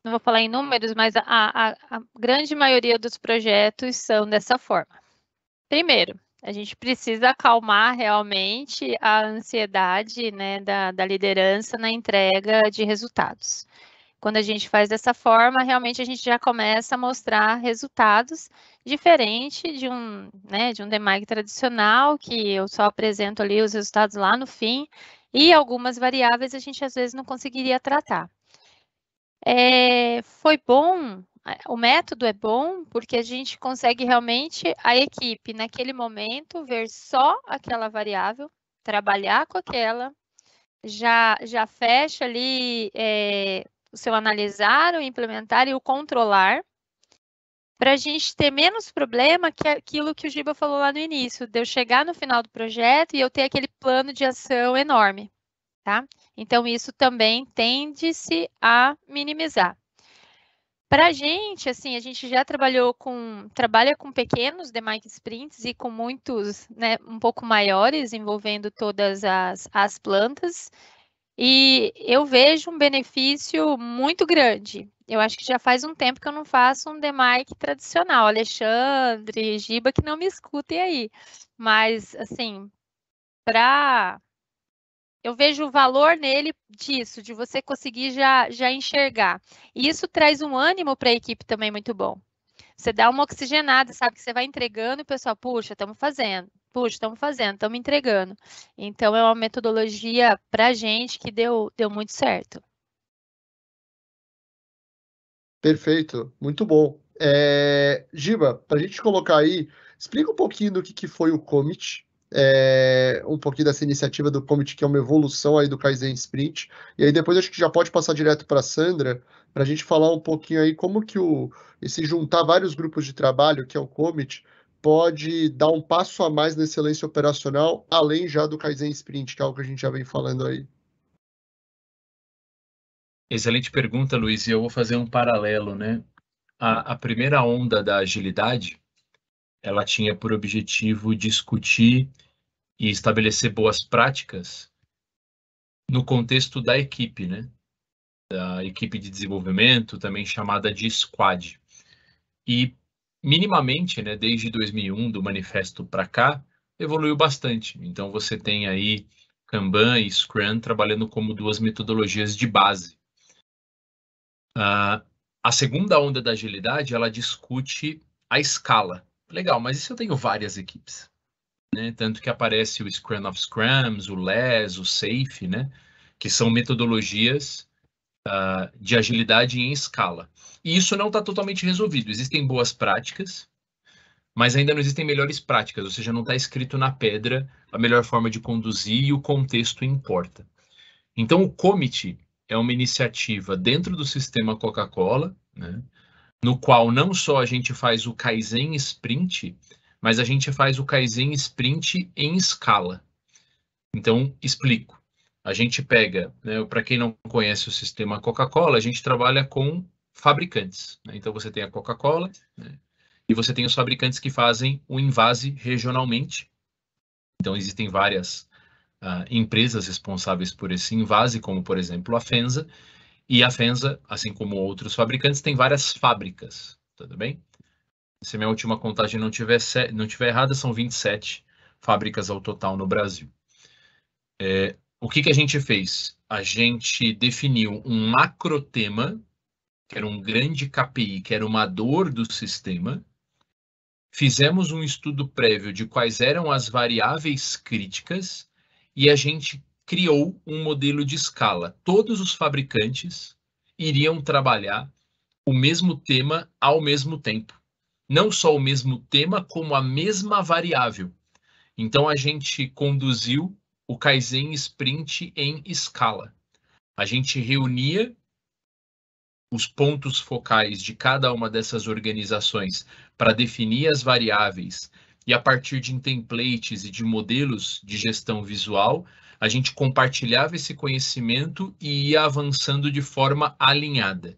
S3: não vou falar em números, mas a grande maioria dos projetos são dessa forma. Primeiro, a gente precisa acalmar realmente a ansiedade, né, da liderança na entrega de resultados. Quando a gente faz dessa forma, realmente a gente já começa a mostrar resultados diferente de um DMAIC tradicional, que eu só apresento ali os resultados lá no fim, e algumas variáveis a gente às vezes não conseguiria tratar. Foi bom o método é bom porque a gente consegue realmente, a equipe, naquele momento, ver só aquela variável, trabalhar com aquela, já fecha ali o seu analisar, o implementar e o controlar, para a gente ter menos problema que aquilo que o Giba falou lá no início, de eu chegar no final do projeto e eu ter aquele plano de ação enorme, tá? Então, isso também tende-se a minimizar. Para a gente, assim, a gente já trabalha com pequenos DMAIC sprints e com muitos, né, um pouco maiores, envolvendo todas as plantas, e eu vejo um benefício muito grande. Eu acho que já faz um tempo que eu não faço um DMAIC tradicional. Alexandre, Giba, que não me escutem aí. Mas, assim, eu vejo o valor nele disso, de você conseguir já enxergar. E isso traz um ânimo para a equipe também muito bom. Você dá uma oxigenada, sabe? Que você vai entregando e o pessoal, puxa, estamos fazendo. Puxa, estamos entregando. Então, é uma metodologia para a gente que deu muito certo.
S1: Perfeito, muito bom. Giba, para a gente colocar aí, explica um pouquinho do que foi o Commit, um pouquinho dessa iniciativa do Commit, que é uma evolução aí do Kaizen Sprint, e aí depois acho que já pode passar direto para a Sandra, para a gente falar um pouquinho aí como que esse juntar vários grupos de trabalho, que é o Commit, pode dar um passo a mais na excelência operacional, além já do Kaizen Sprint, que é algo que a gente já vem falando aí.
S2: Excelente pergunta, Luiz, e eu vou fazer um paralelo, né? A primeira onda da agilidade, ela tinha por objetivo discutir e estabelecer boas práticas no contexto da equipe, né? Da equipe de desenvolvimento, também chamada de squad. E minimamente, né, desde 2001, do manifesto para cá, evoluiu bastante. Então você tem aí Kanban e Scrum trabalhando como duas metodologias de base. A segunda onda da agilidade, ela discute a escala. Legal, mas e se eu tenho várias equipes? Né? Tanto que aparece o Scrum of Scrums, o LES, o SAFe, né? Que são metodologias de agilidade em escala. E isso não está totalmente resolvido. Existem boas práticas, mas ainda não existem melhores práticas, ou seja, não está escrito na pedra a melhor forma de conduzir e o contexto importa. Então, o Commit é uma iniciativa dentro do sistema Coca-Cola, né, no qual não só a gente faz o Kaizen Sprint, mas a gente faz o Kaizen Sprint em escala. Então, explico. A gente pega, né, para quem não conhece o sistema Coca-Cola, a gente trabalha com fabricantes. Né? Então, você tem a Coca-Cola, né, e você tem os fabricantes que fazem o envase regionalmente. Então, existem várias empresas responsáveis por esse envase, como, por exemplo, a FENSA. E a FENSA, assim como outros fabricantes, tem várias fábricas, tudo bem? Se a minha última contagem não tiver errada, são 27 fábricas ao total no Brasil. O que a gente fez? A gente definiu um macrotema, que era um grande KPI, que era uma dor do sistema. Fizemos um estudo prévio de quais eram as variáveis críticas e a gente criou um modelo de escala. Todos os fabricantes iriam trabalhar o mesmo tema ao mesmo tempo. Não só o mesmo tema, como a mesma variável. Então, a gente conduziu o Kaizen Sprint em escala. A gente reunia os pontos focais de cada uma dessas organizações para definir as variáveis e a partir de templates e de modelos de gestão visual, a gente compartilhava esse conhecimento e ia avançando de forma alinhada.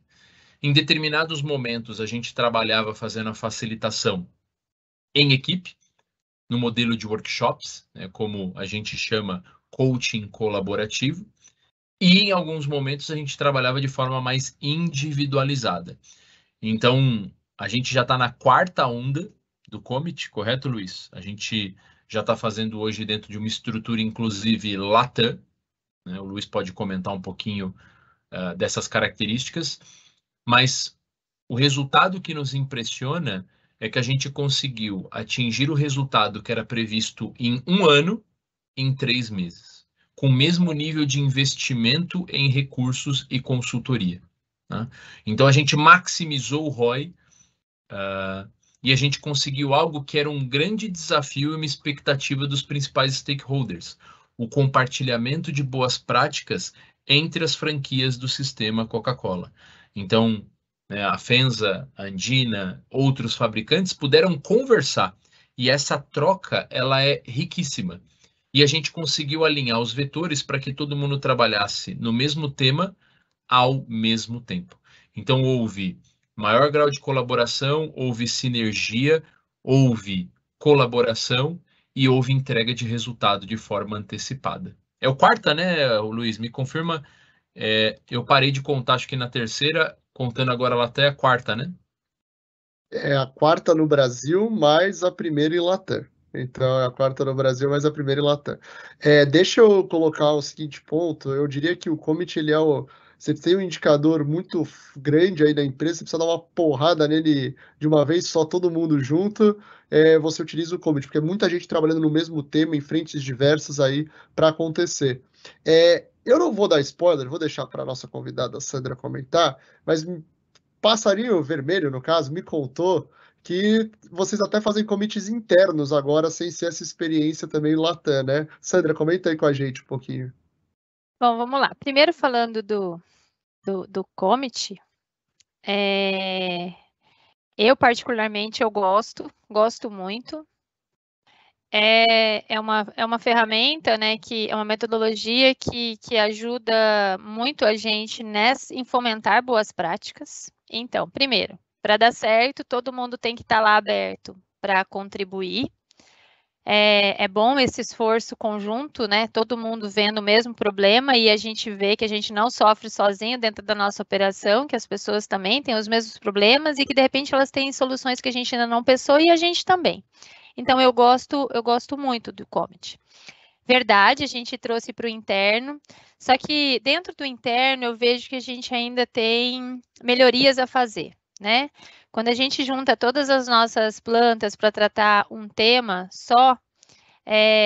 S2: Em determinados momentos, a gente trabalhava fazendo a facilitação em equipe, no modelo de workshops, né, como a gente chama coaching colaborativo, e em alguns momentos a gente trabalhava de forma mais individualizada. Então, a gente já está na quarta onda do Commit, correto, Luiz? A gente já está fazendo hoje dentro de uma estrutura, inclusive, Latam. Né? O Luiz pode comentar um pouquinho dessas características, mas o resultado que nos impressiona é que a gente conseguiu atingir o resultado que era previsto em 1 ano, em 3 meses, com o mesmo nível de investimento em recursos e consultoria. né? Então, a gente maximizou o ROI e a gente conseguiu algo que era um grande desafio e uma expectativa dos principais stakeholders, o compartilhamento de boas práticas entre as franquias do sistema Coca-Cola. Então, né, a FEMSA, a Andina, outros fabricantes puderam conversar, e essa troca ela é riquíssima. E a gente conseguiu alinhar os vetores para que todo mundo trabalhasse no mesmo tema ao mesmo tempo. Então, houve maior grau de colaboração, houve sinergia, houve colaboração e houve entrega de resultado de forma antecipada. É o quarta, né, Luiz? Me confirma. Eu parei de contar, acho que na terceira, contando agora lá até a quarta, né?
S1: É a quarta no Brasil, mais a primeira em Latam. Então, é a quarta no Brasil, mais a primeira em Latam. Deixa eu colocar o seguinte ponto. Eu diria que o Commit, ele você tem um indicador muito grande aí da empresa, você precisa dar uma porrada nele de uma vez só, todo mundo junto, você utiliza o Commit, porque é muita gente trabalhando no mesmo tema, em frentes diversas aí para acontecer. Eu não vou dar spoiler, vou deixar para a nossa convidada Sandra comentar, mas Passarinho Vermelho, no caso, me contou que vocês até fazem commits internos agora, sem ser essa experiência também Latam, né? Sandra, comenta aí com a gente um pouquinho.
S3: Bom, vamos lá. Primeiro falando do commit, eu particularmente eu gosto muito. É uma ferramenta, né, que é uma metodologia que ajuda muito a gente em fomentar boas práticas. Então, primeiro, para dar certo, todo mundo tem que estar lá aberto para contribuir. É bom esse esforço conjunto, né? Todo mundo vendo o mesmo problema e a gente vê que a gente não sofre sozinho dentro da nossa operação, que as pessoas também têm os mesmos problemas e que de repente elas têm soluções que a gente ainda não pensou e a gente também. Então eu gosto muito do Commit. Verdade, a gente trouxe para o interno, só que dentro do interno eu vejo que a gente ainda tem melhorias a fazer, né? Quando a gente junta todas as nossas plantas para tratar um tema só,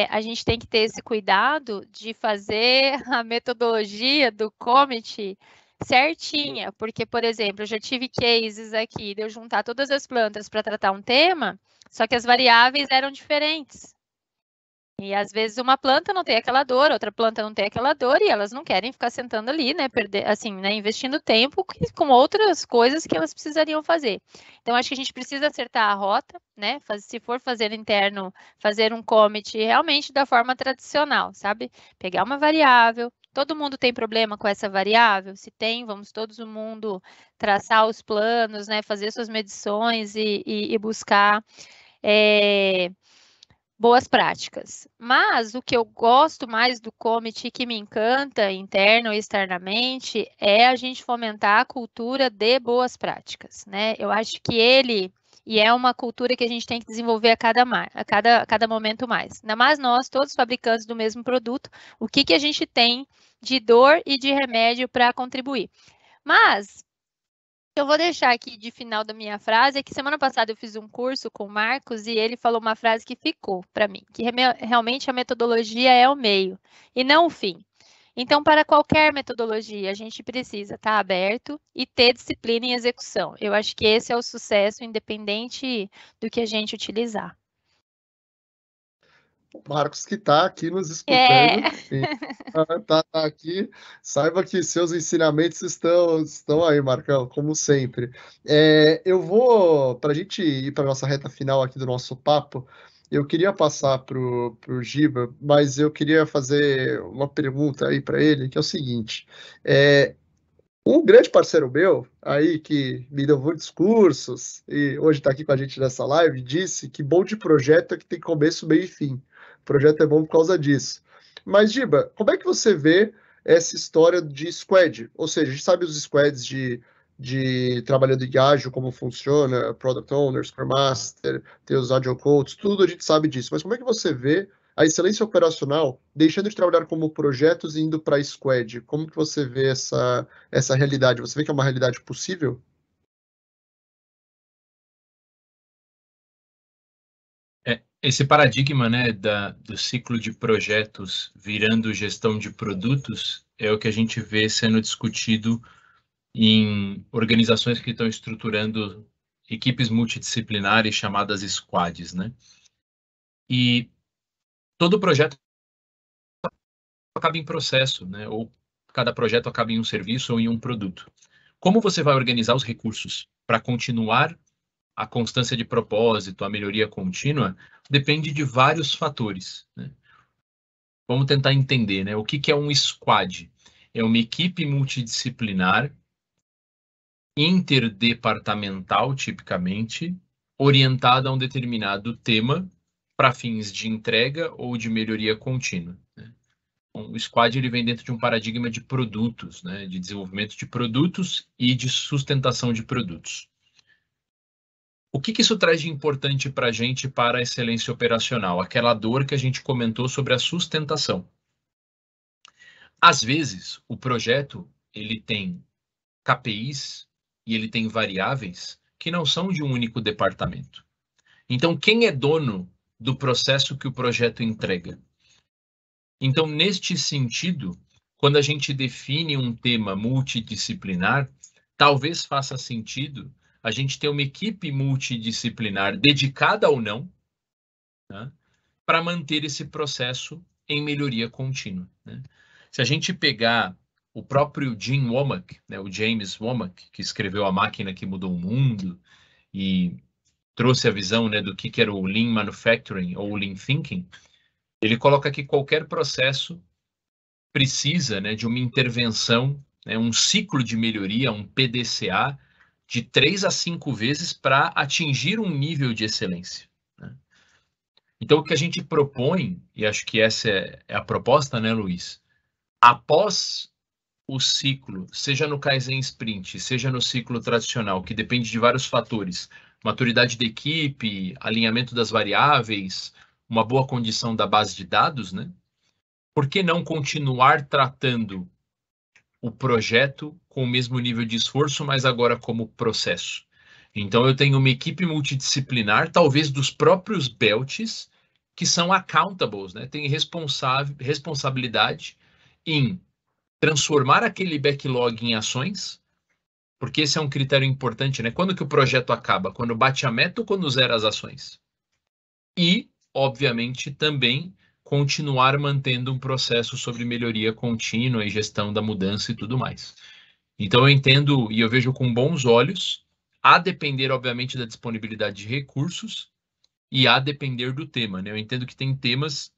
S3: a gente tem que ter esse cuidado de fazer a metodologia do Commit certinha, porque, por exemplo, eu já tive cases aqui de eu juntar todas as plantas para tratar um tema, só que as variáveis eram diferentes. E às vezes uma planta não tem aquela dor, outra planta não tem aquela dor, e elas não querem ficar sentando ali, né, investindo tempo com outras coisas que elas precisariam fazer. Então, acho que a gente precisa acertar a rota, né, se for fazer interno, fazer um commit realmente da forma tradicional, sabe? Pegar uma variável, todo mundo tem problema com essa variável? Se tem, vamos todo mundo traçar os planos, né, fazer suas medições e buscar boas práticas. Mas o que eu gosto mais do Commit, que me encanta, interno e externamente, é a gente fomentar a cultura de boas práticas, né? Eu acho que é uma cultura que a gente tem que desenvolver a cada momento mais. Ainda mais nós, todos fabricantes do mesmo produto, o que a gente tem de dor e de remédio para contribuir. Mas eu vou deixar aqui de final da minha frase, é que semana passada eu fiz um curso com o Marcos e ele falou uma frase que ficou para mim, que realmente a metodologia é o meio e não o fim. Então, para qualquer metodologia, a gente precisa estar aberto e ter disciplina em execução. Eu acho que esse é o sucesso, independente do que a gente utilizar.
S1: Marcos que está aqui nos escutando, tá aqui, saiba que seus ensinamentos estão aí, Marcão, como sempre. Eu vou, para a gente ir para a nossa reta final aqui do nosso papo, eu queria passar para o Giba, mas eu queria fazer uma pergunta aí para ele, que é o seguinte, um grande parceiro meu, aí que me deu muitos cursos e hoje está aqui com a gente nessa live, disse que bom de projeto é que tem começo, meio e fim. O projeto é bom por causa disso. Mas, Giba, como é que você vê essa história de squad? Ou seja, a gente sabe os squads de trabalhando em ágil, como funciona, Product Owner, Scrum Master, tem os Agile Coaches, tudo a gente sabe disso. Mas como é que você vê a excelência operacional deixando de trabalhar como projetos e indo para squad? Como que você vê essa realidade? Você vê que é uma realidade possível?
S2: Esse paradigma, né, do ciclo de projetos virando gestão de produtos é o que a gente vê sendo discutido em organizações que estão estruturando equipes multidisciplinares chamadas squads, né? E todo projeto acaba em processo, né? Ou cada projeto acaba em um serviço ou em um produto. Como você vai organizar os recursos para continuar a constância de propósito, a melhoria contínua, depende de vários fatores, né? Vamos tentar entender, né? O que é um squad? É uma equipe multidisciplinar, interdepartamental, tipicamente, orientada a um determinado tema para fins de entrega ou de melhoria contínua, né? O squad ele vem dentro de um paradigma de produtos, né? De desenvolvimento de produtos e de sustentação de produtos. O que isso traz de importante para a gente para a excelência operacional? Aquela dor que a gente comentou sobre a sustentação. Às vezes, o projeto ele tem KPIs e ele tem variáveis que não são de um único departamento. Então, quem é dono do processo que o projeto entrega? Então, neste sentido, quando a gente define um tema multidisciplinar, talvez faça sentido a gente ter uma equipe multidisciplinar dedicada ou não, né, para manter esse processo em melhoria contínua, né? Se a gente pegar o próprio Jim Womack, né, o James Womack, que escreveu A Máquina que Mudou o Mundo e trouxe a visão, né, do que era o Lean Manufacturing ou o Lean Thinking, ele coloca que qualquer processo precisa, né, de uma intervenção, né, um ciclo de melhoria, um PDCA, de 3 a 5 vezes para atingir um nível de excelência, né? Então, o que a gente propõe, e acho que essa é a proposta, né, Luiz? Após o ciclo, seja no Kaizen Sprint, seja no ciclo tradicional, que depende de vários fatores, maturidade da equipe, alinhamento das variáveis, uma boa condição da base de dados, né? Por que não continuar tratando o projeto com o mesmo nível de esforço, mas agora como processo? Então, eu tenho uma equipe multidisciplinar, talvez dos próprios belts, que são accountables, né? Tem responsabilidade em transformar aquele backlog em ações, porque esse é um critério importante, né? Quando que o projeto acaba? Quando bate a meta ou quando zera as ações? E, obviamente, também continuar mantendo um processo sobre melhoria contínua e gestão da mudança e tudo mais. Então, eu entendo e eu vejo com bons olhos, a depender, obviamente, da disponibilidade de recursos e a depender do tema, né? Eu entendo que tem temas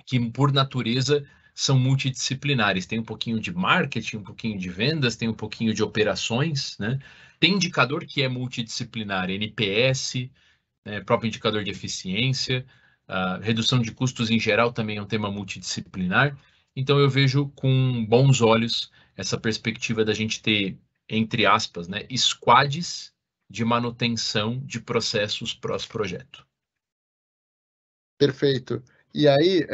S2: que, por natureza, são multidisciplinares. Tem um pouquinho de marketing, um pouquinho de vendas, tem um pouquinho de operações, né? Tem indicador que é multidisciplinar, NPS, né, próprio indicador de eficiência, redução de custos em geral também é um tema multidisciplinar. Então, eu vejo com bons olhos essa perspectiva da gente ter, entre aspas, né, squads de manutenção de processos pós-projeto.
S1: Perfeito. E aí,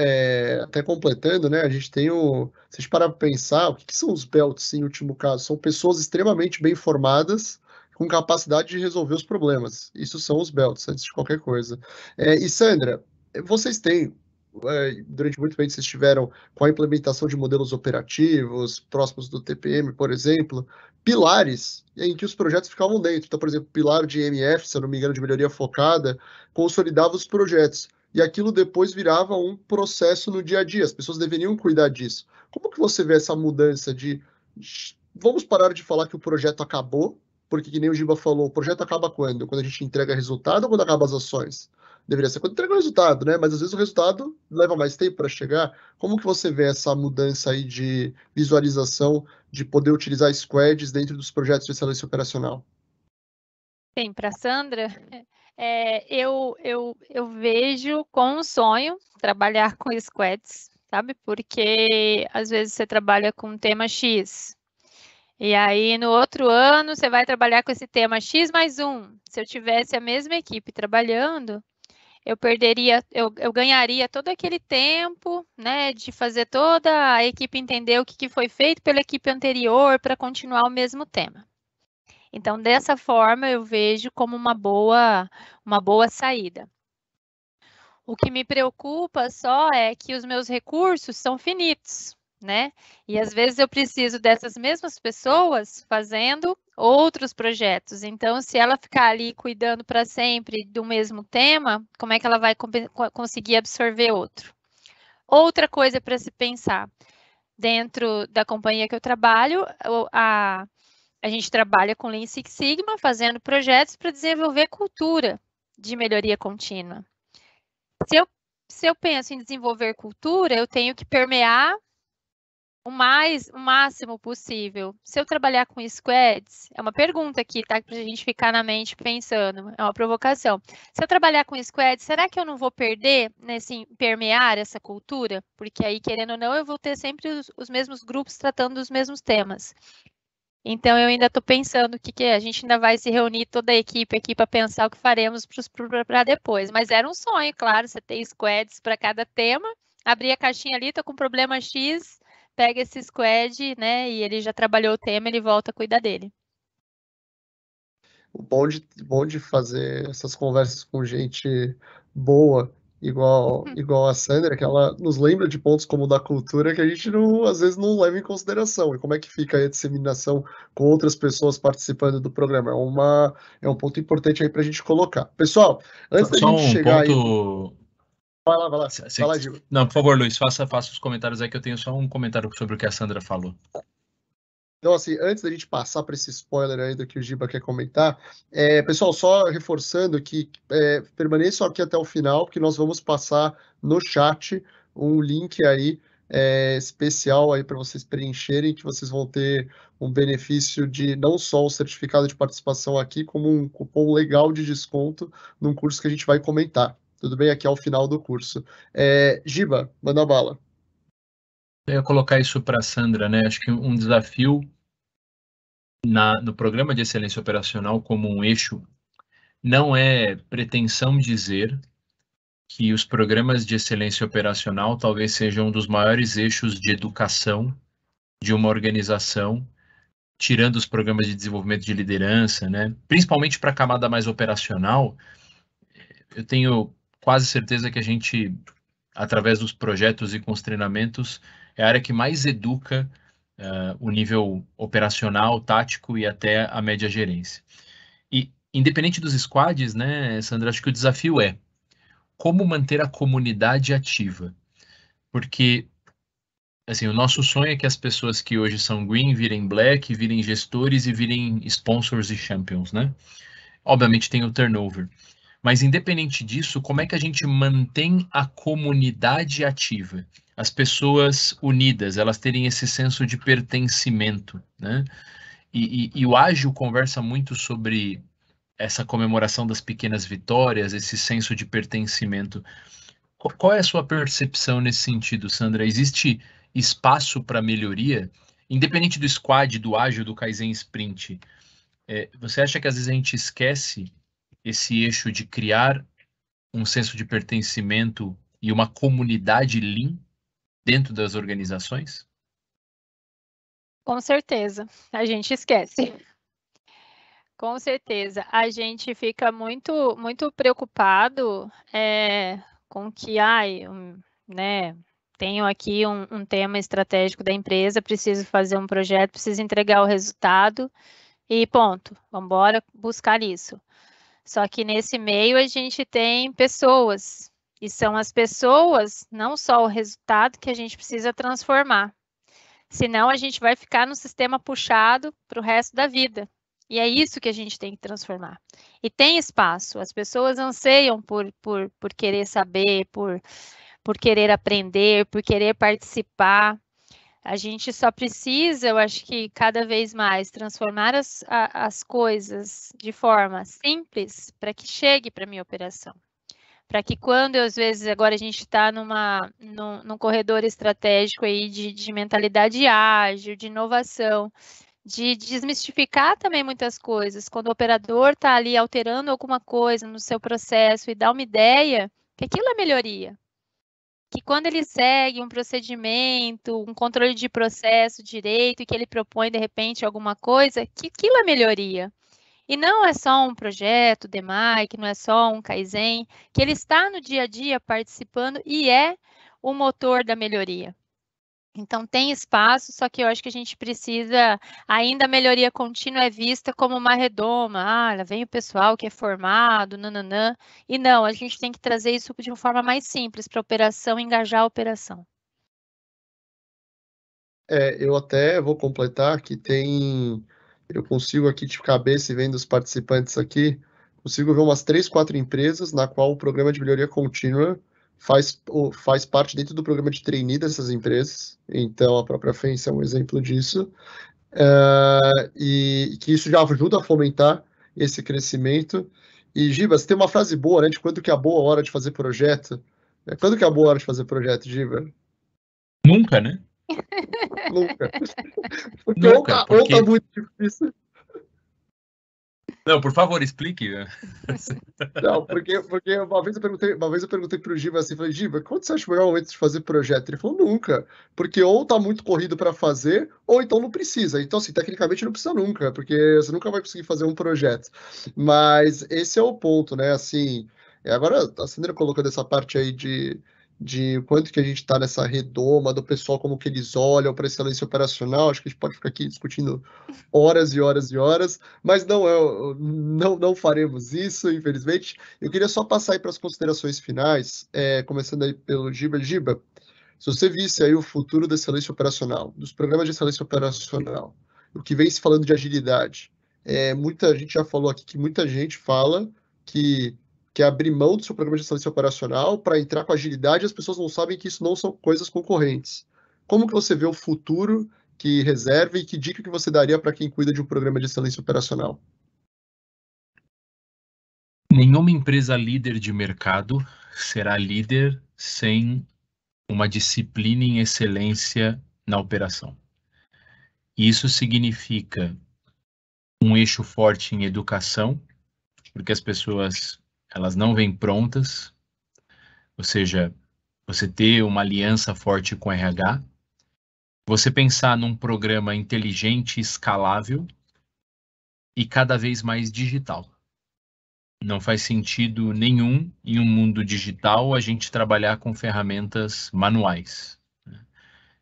S1: até completando, né, a gente tem se a gente parar para pensar, o que são os belts, em último caso? São pessoas extremamente bem formadas, com capacidade de resolver os problemas. Isso são os belts, antes de qualquer coisa. E Sandra, vocês têm, durante muito tempo, vocês estiveram com a implementação de modelos operativos, próximos do TPM, por exemplo, pilares em que os projetos ficavam dentro. Então, por exemplo, pilar de MF, se eu não me engano, de melhoria focada, consolidava os projetos. E aquilo depois virava um processo no dia a dia, as pessoas deveriam cuidar disso. Como que você vê essa mudança de vamos parar de falar que o projeto acabou, porque que nem o Giba falou, o projeto acaba quando? Quando a gente entrega resultado ou quando acaba as ações? Deveria ser quando entrega o resultado, né? Mas às vezes o resultado leva mais tempo para chegar. Como que você vê essa mudança aí de visualização, de poder utilizar squads dentro dos projetos de excelência operacional?
S3: Bem, para a Sandra, eu vejo com um sonho trabalhar com squads, sabe? Porque às vezes você trabalha com um tema X, e aí no outro ano você vai trabalhar com esse tema X mais um. Se eu tivesse a mesma equipe trabalhando, eu ganharia todo aquele tempo, né, de fazer toda a equipe entender o que foi feito pela equipe anterior para continuar o mesmo tema. Então, dessa forma, eu vejo como uma boa saída. O que me preocupa só é que os meus recursos são finitos, né? E às vezes eu preciso dessas mesmas pessoas fazendo outros projetos. Então, se ela ficar ali cuidando para sempre do mesmo tema, como é que ela vai conseguir absorver outro? Outra coisa para se pensar, dentro da companhia que eu trabalho, a gente trabalha com Lean Six Sigma, fazendo projetos para desenvolver cultura de melhoria contínua. Se eu penso em desenvolver cultura, eu tenho que permear o máximo possível. Se eu trabalhar com squads, é uma pergunta aqui, tá? Para a gente ficar na mente pensando, é uma provocação. Se eu trabalhar com squads, será que eu não vou perder nesse permear essa cultura? Porque aí, querendo ou não, eu vou ter sempre os mesmos grupos tratando dos mesmos temas. Então, eu ainda estou pensando que a gente ainda vai se reunir toda a equipe aqui para pensar o que faremos para depois. Mas era um sonho, claro, você ter squads para cada tema, abrir a caixinha ali, estou com problema X, pega esse squad, né, e ele já trabalhou o tema, ele volta a cuidar dele.
S1: O bom de fazer essas conversas com gente boa, igual a Sandra, que ela nos lembra de pontos como o da cultura que a gente às vezes não leva em consideração. E como é que fica aí a disseminação com outras pessoas participando do programa? É um ponto importante aí para a gente colocar. Pessoal, antes da gente chegar aí... Vai lá. Vai lá, Giba.
S2: Não, por favor, Luiz, faça os comentários aí, que eu tenho só um comentário sobre o que a Sandra falou.
S1: Então, assim, antes da gente passar para esse spoiler aí do que o Giba quer comentar, pessoal, só reforçando que permaneçam aqui até o final, porque nós vamos passar no chat um link aí especial aí para vocês preencherem, que vocês vão ter um benefício de não só o certificado de participação aqui, como um cupom legal de desconto num curso que a gente vai comentar. Tudo bem? Aqui ao final do curso. Giba, manda bala.
S2: Eu ia colocar isso para a Sandra, né? Acho que um desafio no programa de excelência operacional como um eixo não é pretensão dizer que os programas de excelência operacional talvez sejam um dos maiores eixos de educação de uma organização, tirando os programas de desenvolvimento de liderança, né? Principalmente para a camada mais operacional, eu tenho quase certeza que a gente, através dos projetos e com os treinamentos, é a área que mais educa o nível operacional, tático e até a média gerência. E, independente dos squads, né, Sandra, acho que o desafio é como manter a comunidade ativa. Porque, assim, o nosso sonho é que as pessoas que hoje são green virem black, virem gestores e virem sponsors e champions, né? Obviamente tem o turnover. Mas, independente disso, como é que a gente mantém a comunidade ativa? As pessoas unidas, elas terem esse senso de pertencimento, né? E o Ágil conversa muito sobre essa comemoração das pequenas vitórias, esse senso de pertencimento. Qual é a sua percepção nesse sentido, Sandra? Existe espaço para melhoria? Independente do squad, do ágil, do Kaizen Sprint, você acha que às vezes a gente esquece esse eixo de criar um senso de pertencimento e uma comunidade Lean dentro das organizações?
S3: Com certeza, a gente esquece. Com certeza, a gente fica muito preocupado com que, né, tenho aqui um tema estratégico da empresa, preciso fazer um projeto, preciso entregar o resultado e ponto, vamos embora buscar isso. Só que nesse meio a gente tem pessoas, e são as pessoas, não só o resultado, que a gente precisa transformar. Senão a gente vai ficar no sistema puxado para o resto da vida. E é isso que a gente tem que transformar. E tem espaço, as pessoas anseiam por querer saber, por querer aprender, por querer participar. A gente só precisa, eu acho que cada vez mais, transformar as coisas de forma simples para que chegue para a minha operação. Para que quando, às vezes, agora a gente está num corredor estratégico aí de mentalidade ágil, de inovação, de desmistificar também muitas coisas. Quando o operador está ali alterando alguma coisa no seu processo e dá uma ideia, que aquilo é melhoria. Que quando ele segue um procedimento, um controle de processo direito, e que ele propõe, de repente, alguma coisa, que aquilo é melhoria. E não é só um projeto DMAI, que não é só um Kaizen, que ele está no dia a dia participando e é o motor da melhoria. Então, tem espaço, só que eu acho que a gente precisa, ainda a melhoria contínua é vista como uma redoma, lá vem o pessoal que é formado, nananã, e não, a gente tem que trazer isso de uma forma mais simples para a operação, engajar a operação.
S1: Eu até vou completar que eu consigo aqui de cabeça e vendo os participantes aqui, consigo ver umas 3, 4 empresas na qual o programa de melhoria contínua faz parte dentro do programa de trainee dessas empresas. Então, a própria Fence é um exemplo disso. E que isso já ajuda a fomentar esse crescimento. E, Giba, você tem uma frase boa, né, de quando que é a boa hora de fazer projeto? Quando que é a boa hora de fazer projeto, Giba?
S2: Nunca, né?
S1: Nunca. Porque
S2: Nunca,
S1: ou tá
S2: porque...
S1: muito difícil.
S2: Não, por favor, explique.
S1: Não, porque uma vez eu perguntei pro Giba assim, falei, Giba, quando você acha o melhor momento de fazer projeto? Ele falou, nunca, porque ou tá muito corrido para fazer, ou então não precisa. Então, assim, tecnicamente não precisa nunca, porque você nunca vai conseguir fazer um projeto. Mas esse é o ponto, né? Assim, agora a Sandra colocou dessa parte aí de quanto que a gente está nessa redoma do pessoal, como que eles olham para excelência operacional. Acho que a gente pode ficar aqui discutindo horas e horas e horas, mas não faremos isso, infelizmente. Eu queria só passar aí para as considerações finais, começando aí pelo Giba. Giba, se você visse aí o futuro da excelência operacional, dos programas de excelência operacional, o que vem se falando de agilidade, muita gente já falou aqui que muita gente fala que quer abrir mão do seu programa de excelência operacional para entrar com agilidade, e as pessoas não sabem que isso não são coisas concorrentes. Como que você vê o futuro que reserva e que dica que você daria para quem cuida de um programa de excelência operacional?
S2: Nenhuma empresa líder de mercado será líder sem uma disciplina em excelência na operação. Isso significa um eixo forte em educação, porque as pessoas elas não vêm prontas, ou seja, você ter uma aliança forte com o RH, você pensar num programa inteligente, escalável e cada vez mais digital. Não faz sentido nenhum em um mundo digital a gente trabalhar com ferramentas manuais.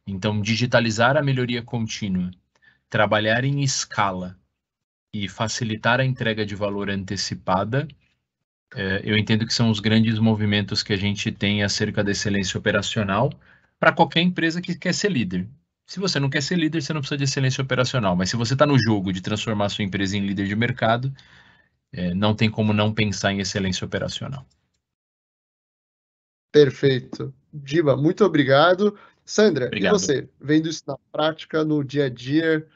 S2: Então, digitalizar a melhoria contínua, trabalhar em escala e facilitar a entrega de valor antecipada, eu entendo que são os grandes movimentos que a gente tem acerca da excelência operacional para qualquer empresa que quer ser líder. Se você não quer ser líder, você não precisa de excelência operacional, mas se você está no jogo de transformar sua empresa em líder de mercado, não tem como não pensar em excelência operacional.
S1: Perfeito. Giba, muito obrigado. Sandra,
S2: Obrigado.
S1: E você, vendo isso na prática, no dia a dia,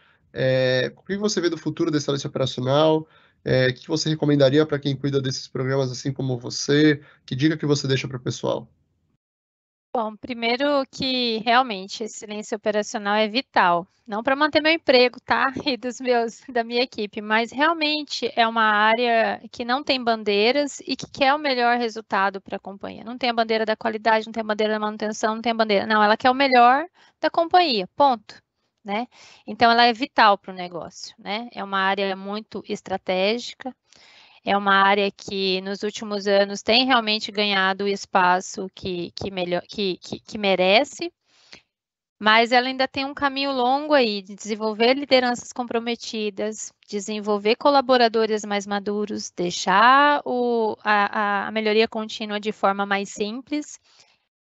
S1: o que você vê do futuro da excelência operacional? O que você recomendaria para quem cuida desses programas assim como você? Que dica que você deixa para o pessoal?
S3: Bom, primeiro que realmente excelência operacional é vital, não para manter meu emprego, tá? E da minha equipe, mas realmente é uma área que não tem bandeiras e que quer o melhor resultado para a companhia. Não tem a bandeira da qualidade, não tem a bandeira da manutenção, não tem a bandeira. Não, ela quer o melhor da companhia, ponto. Né? Então, ela é vital para o negócio, né? É uma área muito estratégica. É uma área que nos últimos anos tem realmente ganhado o espaço que merece, mas ela ainda tem um caminho longo aí de desenvolver lideranças comprometidas, desenvolver colaboradores mais maduros, deixar a melhoria contínua de forma mais simples.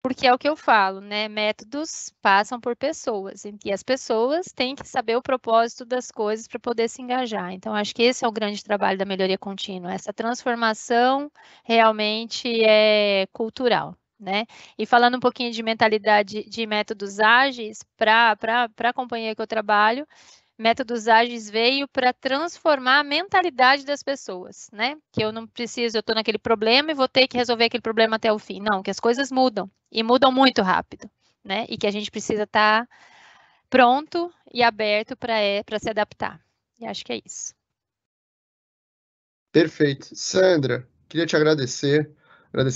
S3: Porque é o que eu falo, né? Métodos passam por pessoas e as pessoas têm que saber o propósito das coisas para poder se engajar. Então, acho que esse é o grande trabalho da melhoria contínua. Essa transformação realmente é cultural, né? E falando um pouquinho de mentalidade de métodos ágeis para a companhia que eu trabalho, métodos ágeis veio para transformar a mentalidade das pessoas, né? Que eu não preciso, eu estou naquele problema e vou ter que resolver aquele problema até o fim. Não, que as coisas mudam e mudam muito rápido, né? E que a gente precisa estar pronto e aberto para se adaptar. E acho que é isso.
S1: Perfeito. Sandra, queria te agradecer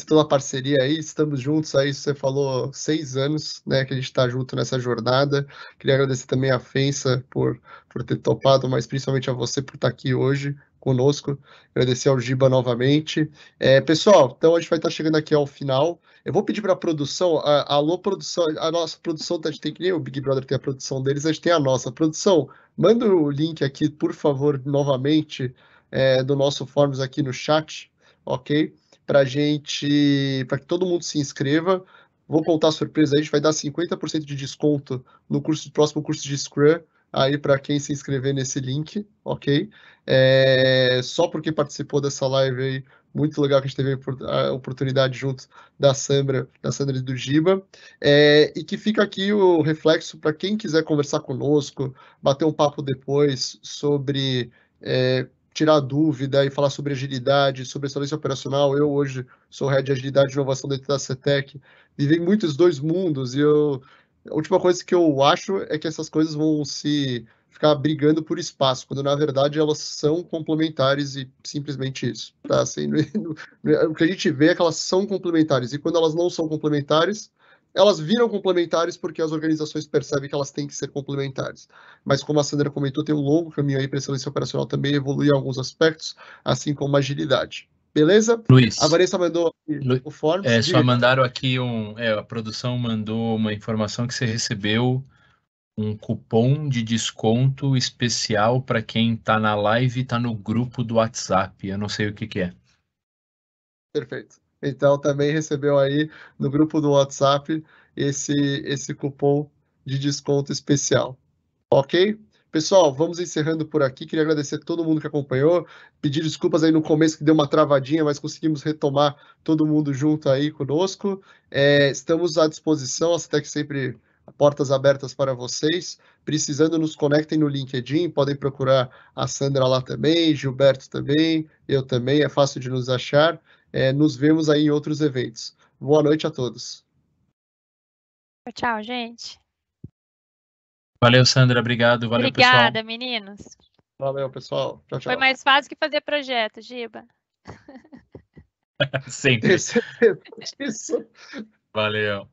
S1: pela parceria aí, estamos juntos aí, você falou 6 anos, né, que a gente está junto nessa jornada. Queria agradecer também a Fensa por ter topado, mas principalmente a você por estar aqui hoje conosco. Agradecer ao Giba novamente. Pessoal, então a gente vai estar chegando aqui ao final. Eu vou pedir para a produção, alô produção, a nossa produção, a gente tem que nem o Big Brother tem a produção deles, a gente tem a nossa. Produção, manda o link aqui, por favor, novamente, do nosso Forms aqui no chat, ok? Para que todo mundo se inscreva. Vou contar a surpresa aí, a gente vai dar 50% de desconto no próximo curso de Scrum, aí para quem se inscrever nesse link, ok? Só porque participou dessa live aí, muito legal que a gente teve a oportunidade junto da Sandra e do Giba, e que fica aqui o reflexo para quem quiser conversar conosco, bater um papo depois sobre tirar dúvida e falar sobre agilidade, sobre excelência operacional. Eu hoje sou head de agilidade e inovação dentro da CETEC, vivem muitos dois mundos e a última coisa que eu acho é que essas coisas vão se ficar brigando por espaço, quando na verdade elas são complementares e simplesmente isso. Tá? Assim, o que a gente vê é que elas são complementares e quando elas não são complementares, elas viram complementares porque as organizações percebem que elas têm que ser complementares. Mas como a Sandra comentou, tem um longo caminho aí para a excelência operacional também evoluir em alguns aspectos, assim como a agilidade. Beleza?
S2: Luiz,
S1: A Vanessa mandou o Forms.
S2: só mandaram aqui a produção mandou uma informação que você recebeu um cupom de desconto especial para quem está na live e está no grupo do WhatsApp. Eu não sei o que é.
S1: Perfeito. Então, também recebeu aí no grupo do WhatsApp esse cupom de desconto especial. Ok? Pessoal, vamos encerrando por aqui. Queria agradecer a todo mundo que acompanhou. Pedir desculpas aí no começo que deu uma travadinha, mas conseguimos retomar todo mundo junto aí conosco. Estamos à disposição, a CETEC sempre portas abertas para vocês. Precisando, nos conectem no LinkedIn, podem procurar a Sandra lá também, Gilberto também, eu também, é fácil de nos achar. Nos vemos aí em outros eventos. Boa noite a todos.
S3: Tchau, gente.
S2: Valeu, Sandra. Obrigado. Valeu,
S3: Obrigada,
S2: pessoal.
S3: meninos.
S1: Valeu, pessoal. Tchau, tchau.
S3: Foi mais fácil que fazer projeto, Giba.
S2: Sempre.
S1: Isso.
S2: Valeu.